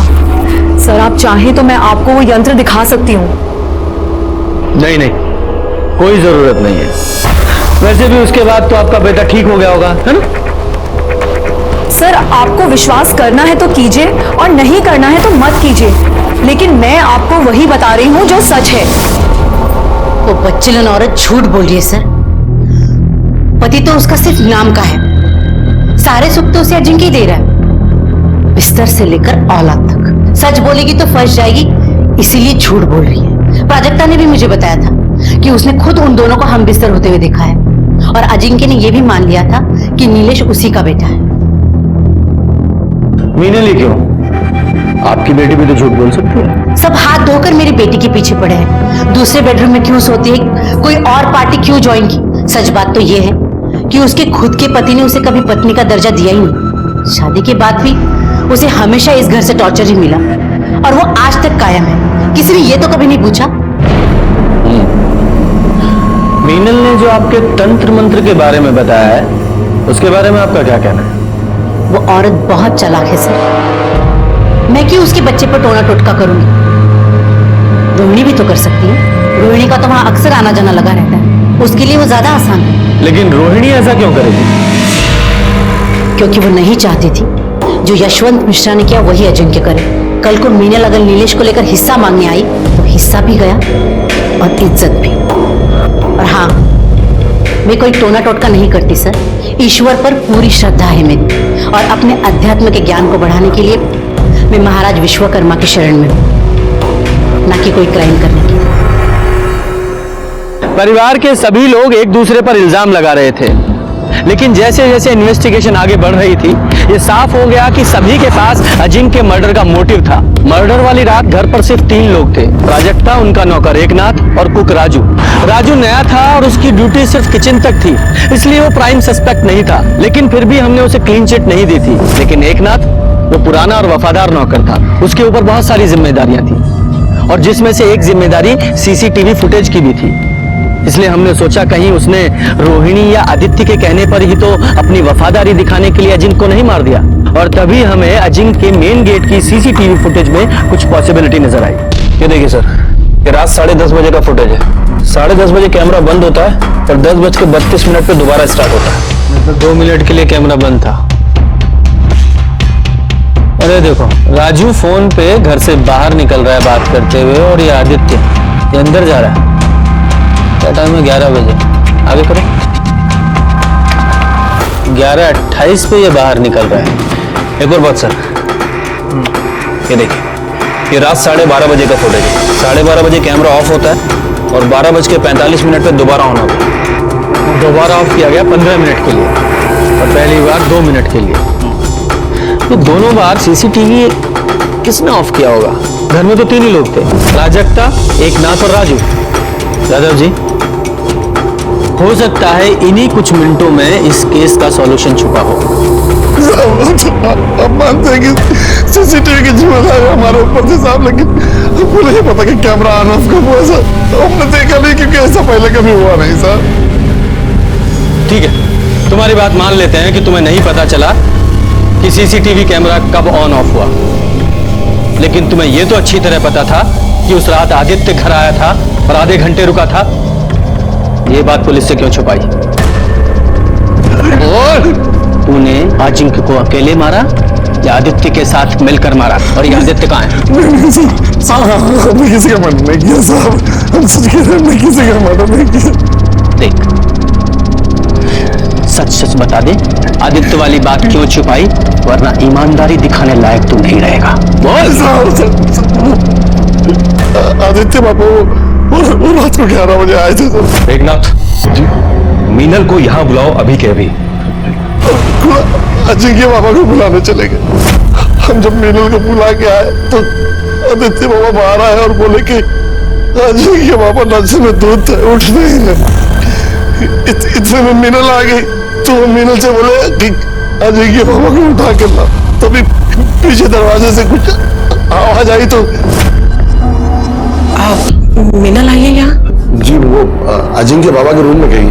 सर, आप चाहें तो मैं आपको वो यंत्र दिखा सकती हूँ। नहीं नहीं, कोई जरूरत नहीं है। वैसे भी उसके बाद तो आपका बेटा ठीक हो गया होगा, है ना? सर, आपको विश्वास करना है तो कीजिए और नहीं करना है तो मत कीजिए, लेकिन मैं आपको वही बता रही हूँ जो सच है। वो बच्चेलन औरत झूठ बोल रही है सर। पति तो उसका सिर्फ नाम का है, सारे सुख तो उसे अजिंक्य ही दे रहा है, बिस्तर से लेकर औलाद तक। सच बोलेगी तो फंस जाएगी, इसीलिए झूठ बोल रही है। प्राजक्ता ने भी मुझे बताया था कि उसने खुद उन दोनों को हम बिस्तर होते हुए देखा है, और अजिंक्य ने यह भी मान लिया था कि नीलेश उसी का बेटा है। मीनल ही क्यों? आपकी बेटी भी तो झूठ बोल सकती है। सब हाथ धोकर मेरी बेटी के पीछे पड़े हैं। दूसरे बेडरूम में क्यों सोती है, कोई और पार्टी क्यों ज्वाइन की? सच बात तो यह है कि उसके खुद के पति ने उसे कभी पत्नी का दर्जा दिया ही नहीं। शादी के बाद भी उसे हमेशा इस घर से टॉर्चर ही मिला, और वो आज तक कायम है। किसी ने ये तो कभी नहीं पूछा। मीनल ने जो आपके तंत्र मंत्र के बारे में बताया है, उसके बारे में आपका क्या कहना है? वो औरत बहुत चालाक है सर। मैं क्यों उसके बच्चे पर टोना टोटका करूंगी? रोहिणी भी तो कर सकती है। रोहिणी का तो वहां अक्सर आना जाना लगा रहता है, उसके लिए वो ज्यादा आसान है। लेकिन रोहिणी ऐसा क्यों करेगी? क्योंकि वो नहीं चाहती थी जो यशवंत मिश्रा ने किया वही अजिंक्य करे। कल को मीनल अगर नीलेश को लेकर हिस्सा मांगने आई तो हिस्सा भी गया और इज्जत भी। और हाँ, मैं कोई टोना टोटका नहीं करती सर, ईश्वर पर पूरी श्रद्धा है मेरी और अपने अध्यात्म के ज्ञान को बढ़ाने के लिए मैं महाराज विश्वकर्मा की शरण में हूँ, ना कि कोई क्राइम करने की। परिवार के सभी लोग एक दूसरे पर इल्जाम लगा रहे थे, लेकिन जैसे जैसे इन्वेस्टिगेशन आगे बढ़ रही थी ये साफ हो गया कि सभी के पास अजिंक्य मर्डर का मोटिव था। मर्डर वाली रात घर पर सिर्फ 3 लोग थे, प्राजक्ता, उनका नौकर एकनाथ और कुक राजू। राजू नया था और उसकी ड्यूटी सिर्फ किचन तक थी, इसलिए वो प्राइम सस्पेक्ट नहीं था, लेकिन फिर भी हमने उसे क्लीन चिट नहीं दी थी। लेकिन एकनाथ वो पुराना और वफादार नौकर था, उसके ऊपर बहुत सारी जिम्मेदारियां थी और जिसमें से एक जिम्मेदारी सीसीटीवी फुटेज की भी थी। इसलिए हमने सोचा कहीं उसने रोहिणी या आदित्य के कहने पर ही तो अपनी वफादारी दिखाने के लिए अजिंक्य को नहीं मार दिया। और तभी हमें अजिंक्य के मेन गेट की सीसीटीवी फुटेज में कुछ पॉसिबिलिटी नजर आई। ये देखिए सर, ये रात 10:30 बजे का फुटेज है। 10:30 बजे कैमरा बंद होता है और 10:32 पे दोबारा स्टार्ट होता है। मतलब 2 मिनट के लिए कैमरा बंद था। अरे देखो, राजू फोन पे घर से बाहर निकल रहा है बात करते हुए और ये आदित्य ये अंदर जा रहा है। क्या टाइम है? 11 बजे। आगे करो। 11:28 पे ये बाहर निकल रहा है। एक और बात सर, ये देखिए, ये रात 12:30 बजे का फुटेज है। 12:30 बजे कैमरा ऑफ होता है और 12:45 पे दोबारा ऑन होता है। दोबारा ऑफ किया गया 15 मिनट के लिए और पहली बार 2 मिनट के लिए। तो दोनों बार सीसीटीवी किसने ऑफ किया होगा? घर में तो 3 ही लोग थे, प्राजक्ता, एकनाथ और राजू। यादव जी, हो सकता है इन्हीं कुछ मिनटों में इस केस का सॉल्यूशन छुपा हो। अब मानते हैं कि सीसीटीवी की जिम्मेदारी हमारे ऊपर थी साहब, लेकिन हमको नहीं पता कि कैमरा ऑन ऑफ कब हुआ सर। हमने देखा नहीं क्योंकि ऐसा पहले कभी हुआ नहीं सर। ठीक है, तुम्हारी बात मान लेते हैं कि तुम्हें नहीं पता चला कि सीसीटीवी कैमरा कब ऑन ऑफ हुआ, लेकिन तुम्हें यह तो अच्छी तरह पता था कि उस रात आदित्य घर आया था और आधे घंटे रुका था। ये बात पुलिस से क्यों छुपाई? और तूने अजिंक्य को अकेले मारा या आदित्य के साथ मिलकर मारा? और ये आदित्य कहाँ है? हमने किसी का मर्डर नहीं किया साहब, हम सच कह रहे हैं, हमने किसी का मर्डर नहीं किया। देख, सच सच बता दे, आदित्य वाली बात क्यों छुपाई? वरना ईमानदारी दिखाने लायक तू नहीं रहेगा। बोल। आदित्य बाबू वो रात को 11 बजे आए थे सर। एकनाथ जी, मीनल को यहाँ बुलाओ अभी के अभी। अजिंक्य बाबा को बुलाने चले गए। हम जब मीनल को बुला के आए तो आदित्य बाबा बाहर आए और बोले कि अजिंक्य बाबा नशे में दूध थे, उठ नहीं रहे। इतने में मीनल आ गई तो मीनल से बोले कि अजिंक्य बाबा को उठा के ला। तभी पीछे दरवाजे से कुछ आवाज आई तो मीनल आई है यहाँ? जी, वो अजिंक्य बाबा के रूम में गई।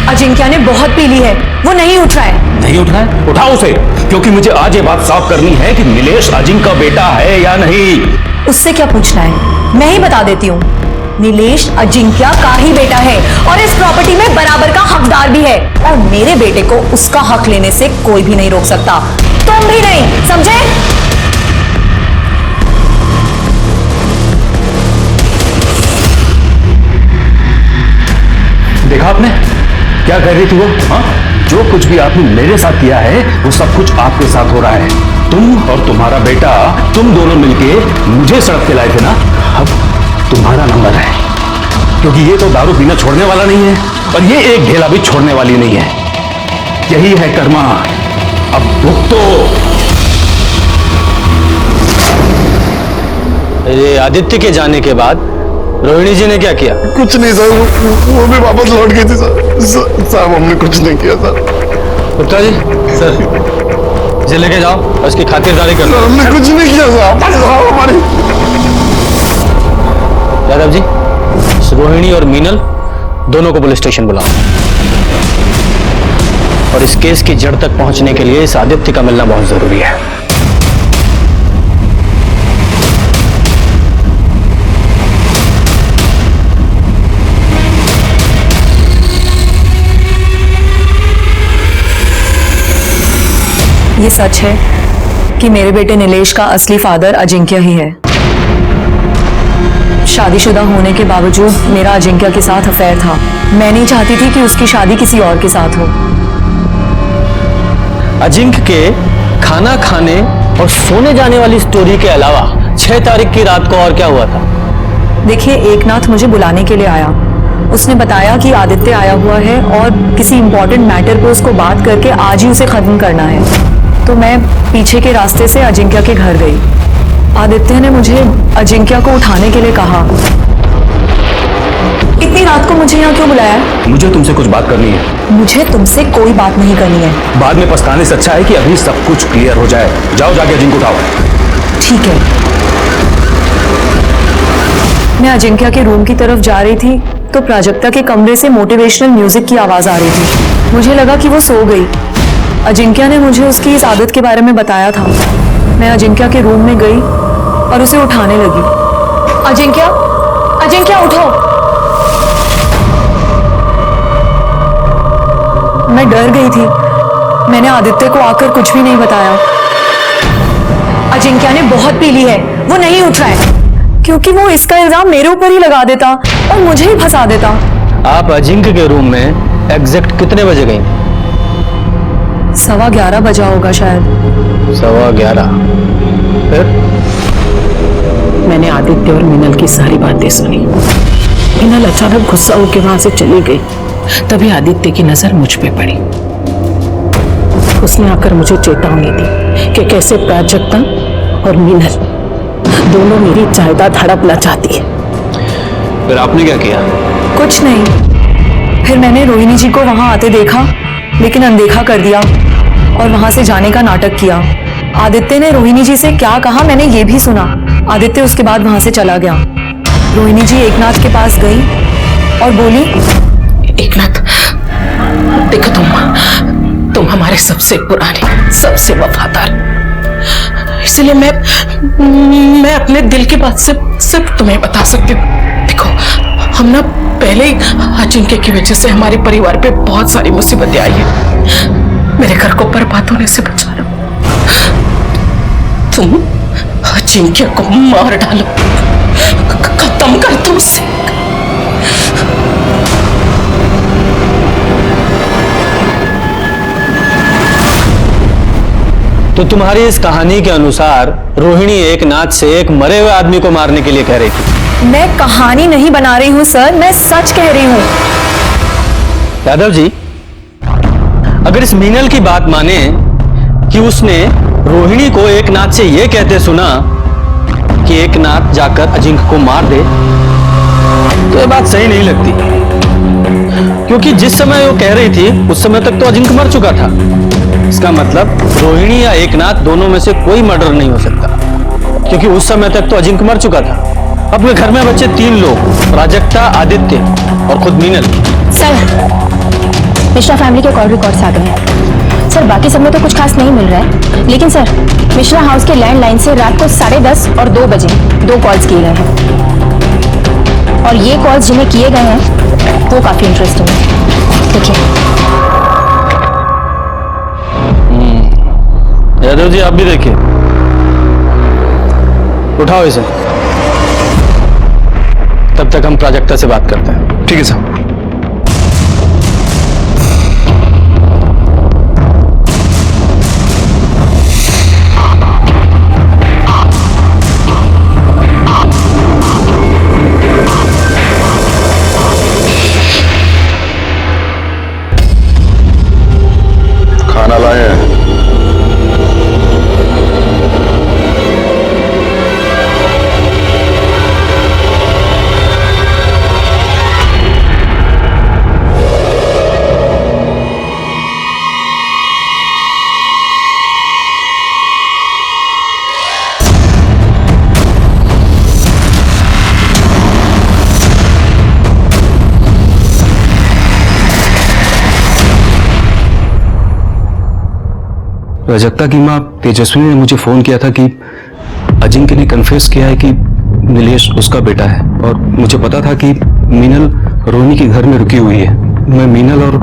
अजिंक्य ने बहुत पी ली है, वो नहीं उठ रहा है। नहीं उठ रहा है? उठाओ उसे, क्योंकि मुझे आज ये बात साफ करनी है कि नीलेश अजिंक्य का बेटा है या नहीं। उससे क्या पूछना है, मैं ही बता देती हूँ। नीलेश अजिंक्य का ही बेटा है और इस प्रॉपर्टी में बराबर का हकदार भी है और मेरे बेटे को उसका हक लेने से कोई भी नहीं रोक सकता, तुम भी नहीं, समझे? देखा आपने क्या कह रही थी वो? हाँ, जो कुछ भी आपने मेरे साथ किया है वो सब कुछ आपके साथ हो रहा है। तुम और तुम्हारा बेटा, तुम दोनों मिलके मुझे सड़क पे लाए थे ना, अब तुम्हारा नंबर है। क्योंकि ये तो दारू पीना छोड़ने वाला नहीं है और ये एक ढेला भी छोड़ने वाली नहीं है। यही है कर्मा, अब भुगतो। ये आदित्य के जाने के बाद रोहिणी जी ने क्या किया? कुछ नहीं सर, वो भी वापस लौट गई थी सर। साहब हमने कुछ नहीं किया सर। गुप्ता जी, सर इसे लेके जाओ और उसकी खातिरदारी कर लो। हमने कुछ नहीं किया सर, हमारी। यादव जी, रोहिणी और मीनल दोनों को पुलिस स्टेशन बुलाओ और इस केस की जड़ तक पहुंचने के लिए इस आदित्य का मिलना बहुत जरूरी है। ये सच है कि मेरे बेटे नीलेश का असली फादर अजिंक्य ही है। शादीशुदा होने के बावजूद मेरा अजिंक्य के साथ अफेयर था। मैं नहीं चाहती थी कि उसकी शादी किसी और के साथ हो। अजिंक्य के खाना खाने और सोने जाने वाली स्टोरी के अलावा 6 तारीख की रात को और क्या हुआ था? देखिए, एकनाथ मुझे बुलाने के लिए आया। उसने बताया कि आदित्य आया हुआ है और किसी इंपॉर्टेंट मैटर पे उसको बात करके आज ही उसे खत्म करना है। तो मैं पीछे के रास्ते से अजिंक्य के घर गई। आदित्य ने मुझे अजिंक्य को उठाने के लिए कहा। इतनी रात को मुझे यहाँ क्यों बुलाया है? मुझे तुमसे कुछ बात करनी है। मुझे तुमसे कोई बात नहीं करनी है। बाद में पछताने से अच्छा है कि अभी सब कुछ क्लियर हो जाए। जाओ जाके अजिंक्य को उठाओ। ठीक है। मैं अजिंक्य के रूम की तरफ जा रही थी तो प्राजक्ता के कमरे से मोटिवेशनल म्यूजिक की आवाज आ रही थी। मुझे लगा कि वो सो गई। अजिंक्य ने मुझे उसकी इस आदत के बारे में बताया था। मैं अजिंक्य के रूम में गई और उसे उठाने लगी। अजिंक्य, अजिंक्य उठो। मैं डर गई थी। मैंने आदित्य को आकर कुछ भी नहीं बताया। अजिंक्य ने बहुत पी ली है, वो नहीं उठ रहा है, क्योंकि वो इसका इल्जाम मेरे ऊपर ही लगा देता और मुझे ही फंसा देता। आप अजिंक्य के रूम में एग्जैक्ट कितने बजे गई? 11:15 बजा होगा शायद। 11:15। फिर? मैंने आदित्य और मीनल की सारी बातें सुनी। मीनल अचानक गुस्सा होकर वहां से चली गई। तभी आदित्य की नजर मुझ पे पड़ी। उसने आकर मुझे चेतावनी दी कि कैसे प्राजक्ता और मीनल दोनों मेरी जायदाद हड़पना चाहती है। फिर आपने क्या किया? कुछ नहीं। फिर मैंने रोहिणी जी को वहां आते देखा, लेकिन अनदेखा कर दिया और वहां से जाने का नाटक किया। आदित्य ने रोहिणी जी से क्या कहा मैंने ये भी सुना। आदित्य उसके बाद वहां से चला गया। रोहिणी जी एकनाथ के पास गई और बोली, एकनाथ, देखो तुम हमारे सबसे पुराने, सबसे वफादार, इसलिए मैं अपने दिल की बात सिर्फ तुम्हें बता सकती हूँ। देखो, हम ना पहले ही अजिंक्य की वजह से हमारे परिवार पे बहुत सारी मुसीबतें आई हैं। मेरे घर को बर्बाद होने से बचा लो। तुम अजिंक्य को मार डालो, खत्म कर दो उसे। तो तुम्हारी इस कहानी के अनुसार रोहिणी एकनाथ से एक मरे हुए आदमी को मारने के लिए कह रही थी। मैं कहानी नहीं बना रही हूँ सर, मैं सच कह रही हूँ। यादव जी, अगर इस मीनल की बात माने कि उसने रोहिणी को एकनाथ से यह कहते सुना कि एकनाथ जाकर अजिंक्य को मार दे, तो ये बात सही नहीं लगती, क्योंकि जिस समय वो कह रही थी उस समय तक तो अजिंक्य मर चुका था। इसका मतलब रोहिणी या एकनाथ दोनों में से कोई मर्डर नहीं हो सकता, क्योंकि उस समय तक तो अजिंक्य मर चुका था। अपने घर में बचे 3 लोग, प्राजक्ता, आदित्य और खुद मीनल। सर, मिश्रा फैमिली के कॉल रिकॉर्ड्स आ गए हैं। सर, बाकी सब में तो कुछ खास नहीं मिल रहा है, लेकिन सर मिश्रा हाउस के लैंडलाइन से रात को 10:30 और 2 बजे 2 कॉल्स किए गए हैं, और ये कॉल्स जिन्हें किए गए हैं वो काफी इंटरेस्टिंग है। देखिए। यादव जी, आप भी देखिए। उठाओ इसे। तब तक हम प्राजक्ता से बात करते हैं। ठीक है सर। खाना लाए हैं। प्राजक्ता की माँ तेजस्विनी ने मुझे फोन किया था कि अजिंक्य ने कन्फेस किया है कि नीलेश उसका बेटा है, और मुझे पता था कि मीनल रोहिणी के घर में रुकी हुई है। मैं मीनल और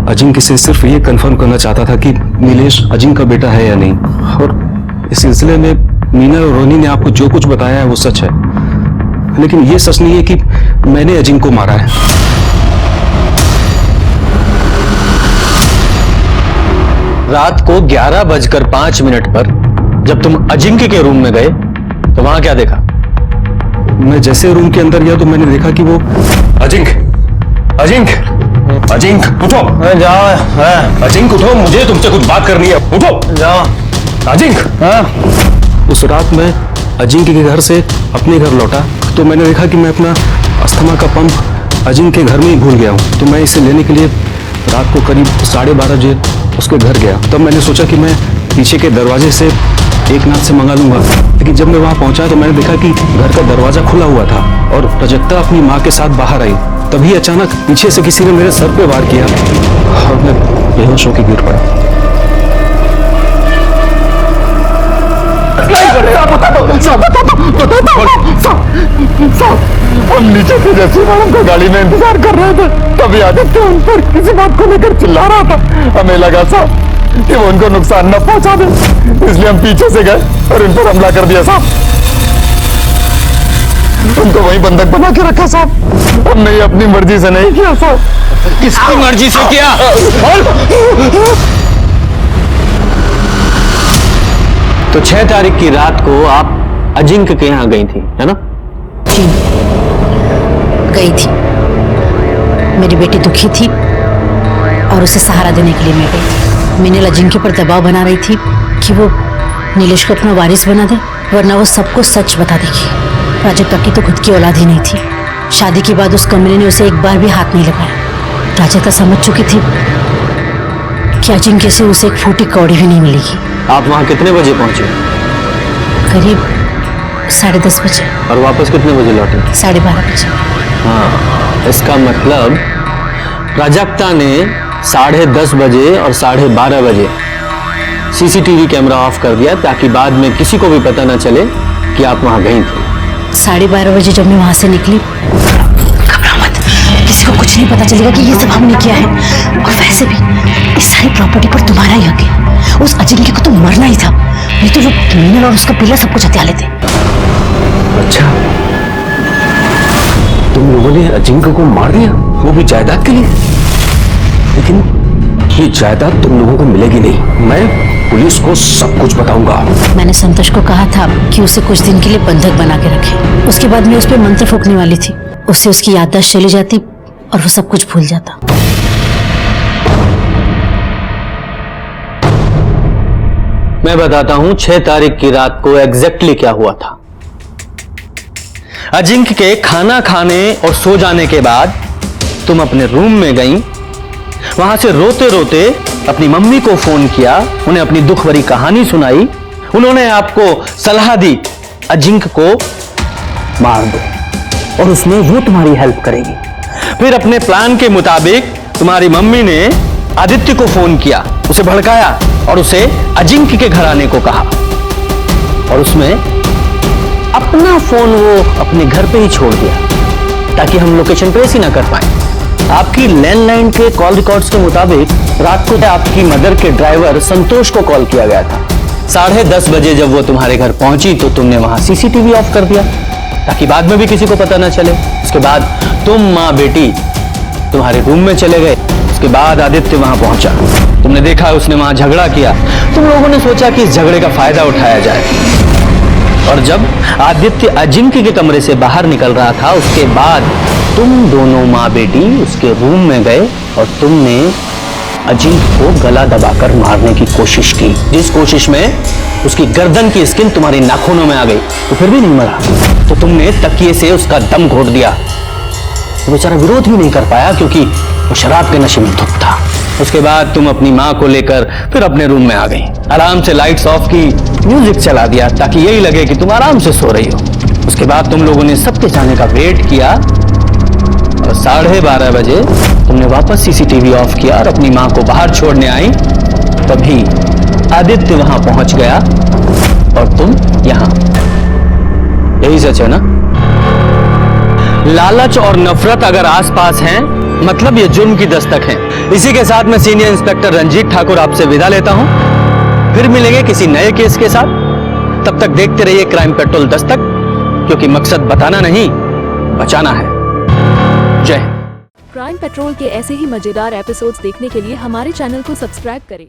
अजिंक्य से सिर्फ ये कंफर्म करना चाहता था कि नीलेश अजिंक्य का बेटा है या नहीं, और इस सिलसिले में मीना और रोनी ने आपको जो कुछ बताया है वो सच है, लेकिन ये सच नहीं है कि मैंने अजिंक्य को मारा है। रात को 11:05 पर जब तुम अजिंक्य के रूम में गए तो वहां क्या देखा? मैं जैसे रूम के अंदर गया तो मैंने देखा कि वो अजिंक्य उठो, जाओ। अजिंक्य उठो, मुझे तुमसे कुछ बात करनी है, उठो जाओ। अजिंक्य, उस रात मैं अजिंक्य के घर से अपने घर लौटा तो मैंने देखा कि मैं अपना अस्थमा का पंप अजिंक्य के घर में ही भूल गया हूँ। तो मैं इसे लेने के लिए रात को करीब 12:30 बजे उसके घर गया। तब मैंने सोचा कि मैं पीछे के दरवाजे से एक नाथ से मंगा लूंगा, लेकिन जब मैं वहां पहुंचा तो मैंने देखा कि घर का दरवाजा खुला हुआ था और प्राजक्ता अपनी माँ के साथ बाहर आई। तभी अचानक पीछे से किसी ने मेरे सर पे वार किया और मैं बेहोश होकर गिर पड़ा। हम नीचे से जैसे मैडम को गाड़ी में इंतजार कर रहे थे तभी आदित्य उन पर किसी बात को लेकर चिल्ला रहा था। हमें लगा साहब कि वो उनको नुकसान न पहुंचा दे, इसलिए हम पीछे से गए और इन पर हमला कर दिया साहब। उनको वहीं बंधक बना के रखा साहब, हमने ये अपनी मर्जी से नहीं किया साहब। किसकी मर्जी से किया? तो 6 तारीख की रात को आप अजिंक्य के यहाँ गई थी, है ना? जी गई थी। मेरी बेटी दुखी थी और उसे सहारा देने के लिए मैं गई थी। मीनल अजिंक्य पर दबाव बना रही थी कि वो नीलेश को अपना वारिस बना दे, वरना वो सबको सच बता देगी। प्राजक्ता की तो खुद की औलाद ही नहीं थी। शादी के बाद उस कमरे ने उसे एक बार भी हाथ नहीं लगाया। प्राजक्ता समझ चुकी थी कि अजिंक्य से उसे एक फूटी कौड़ी भी नहीं मिलेगी। आप वहां कितने बजे पहुंचे? करीब 10:30 बजे। और वापस कितने बजे लौटे? 12:30 बजे। हाँ, इसका मतलब प्राजक्ता ने 10:30 बजे और 12:30 बजे सीसीटीवी कैमरा ऑफ कर दिया ताकि बाद में किसी को भी पता न चले कि आप वहां गई थी। 12:30 बजे जब मैं वहां से निकली, घबरा मत, किसी को कुछ नहीं पता चलेगा कि ये सब हमने किया है। और वैसे भी इस सारी प्रॉपर्टी पर तुम्हारा ही हक है। उस अजिंक्य को तो मरना ही था, नहीं तो वो मीनल और उसका पिल्ला सब कुछ हत्या लेते। अच्छा, तुम लोगों ने अजिंक्य को मार दिया, वो भी जायदाद के लिए? लेकिन ये जायदाद तुम लोगों को मिलेगी नहीं। मैं पुलिस को सब कुछ बताऊंगा। मैंने संतोष को कहा था कि उसे कुछ दिन के लिए बंधक बना के रखे। उसके बाद मैं उस पर मंत्र फूंकने वाली थी, उससे उसकी याददाश्त चली जाती और वो सब कुछ भूल जाता। मैं बताता हूं 6 तारीख की रात को एग्जैक्टली क्या हुआ था। अजिंक्य के खाना खाने और सो जाने के बाद तुम अपने रूम में गई। वहां से रोते रोते अपनी मम्मी को फोन किया, उन्हें अपनी दुख भरी कहानी सुनाई। उन्होंने आपको सलाह दी अजिंक्य को मार दो और उसमें वो तुम्हारी हेल्प करेगी। फिर अपने प्लान के मुताबिक तुम्हारी मम्मी ने आदित्य को फोन किया, उसे भड़काया और उसे अजिंक्य के घर आने को कहा। और उसमें अपना फोन वो अपने घर पे ही छोड़ दिया ताकि हम लोकेशन ट्रेस ही ना कर पाए। आपकी लैंडलाइन के कॉल रिकॉर्ड्स के मुताबिक रात को आपकी मदर के ड्राइवर संतोष को कॉल किया गया था। 10:30 बजे जब वो तुम्हारे घर पहुंची तो तुमने वहां सीसीटीवी ऑफ कर दिया ताकि बाद में भी किसी को पता ना चले। उसके बाद तुम माँ बेटी तुम्हारे रूम में चले गए। उसके बाद आदित्य वहां पहुंचा, तुमने देखा उसने वहां झगड़ा किया। तुम लोगों ने सोचा कि इस झगड़े का फायदा उठाया जाए और जब आदित्य अजिंक्य के कमरे से बाहर निकल रहा था उसके बाद तुम दोनों माँ बेटी उसके रूम में गए और तुमने अजिंक्य को गला दबाकर मारने की कोशिश की, जिस कोशिश में उसकी गर्दन की स्किन तुम्हारी नाखूनों में आ गई। तो फिर भी नहीं मरा तो तुमने तकिए से उसका दम घोट दिया। वो बेचारा विरोध भी नहीं कर पाया क्योंकि वो शराब के नशे में धुत था। उसके बाद तुम अपनी माँ को लेकर फिर अपने रूम में आ गई, आराम से लाइट्स ऑफ की, म्यूजिक चला दिया ताकि यही लगे कि तुम आराम से सो रही हो। उसके बाद तुम लोगों ने सबके जाने का वेट किया और 12:30 बजे तुमने वापस सीसीटीवी ऑफ किया और अपनी माँ को बाहर छोड़ने आई। तभी आदित्य वहां पहुंच गया और तुम यहां। यही सच है ना? लालच और नफरत अगर आसपास हैं मतलब ये जुर्म की दस्तक है। इसी के साथ मैं सीनियर इंस्पेक्टर रंजीत ठाकुर आपसे विदा लेता हूं। फिर मिलेंगे किसी नए केस के साथ। तब तक देखते रहिए क्राइम पेट्रोल दस्तक, क्योंकि मकसद बताना नहीं, बचाना है। जय हिंद। क्राइम पेट्रोल के ऐसे ही मजेदार एपिसोड्स देखने के लिए हमारे चैनल को सब्सक्राइब करें।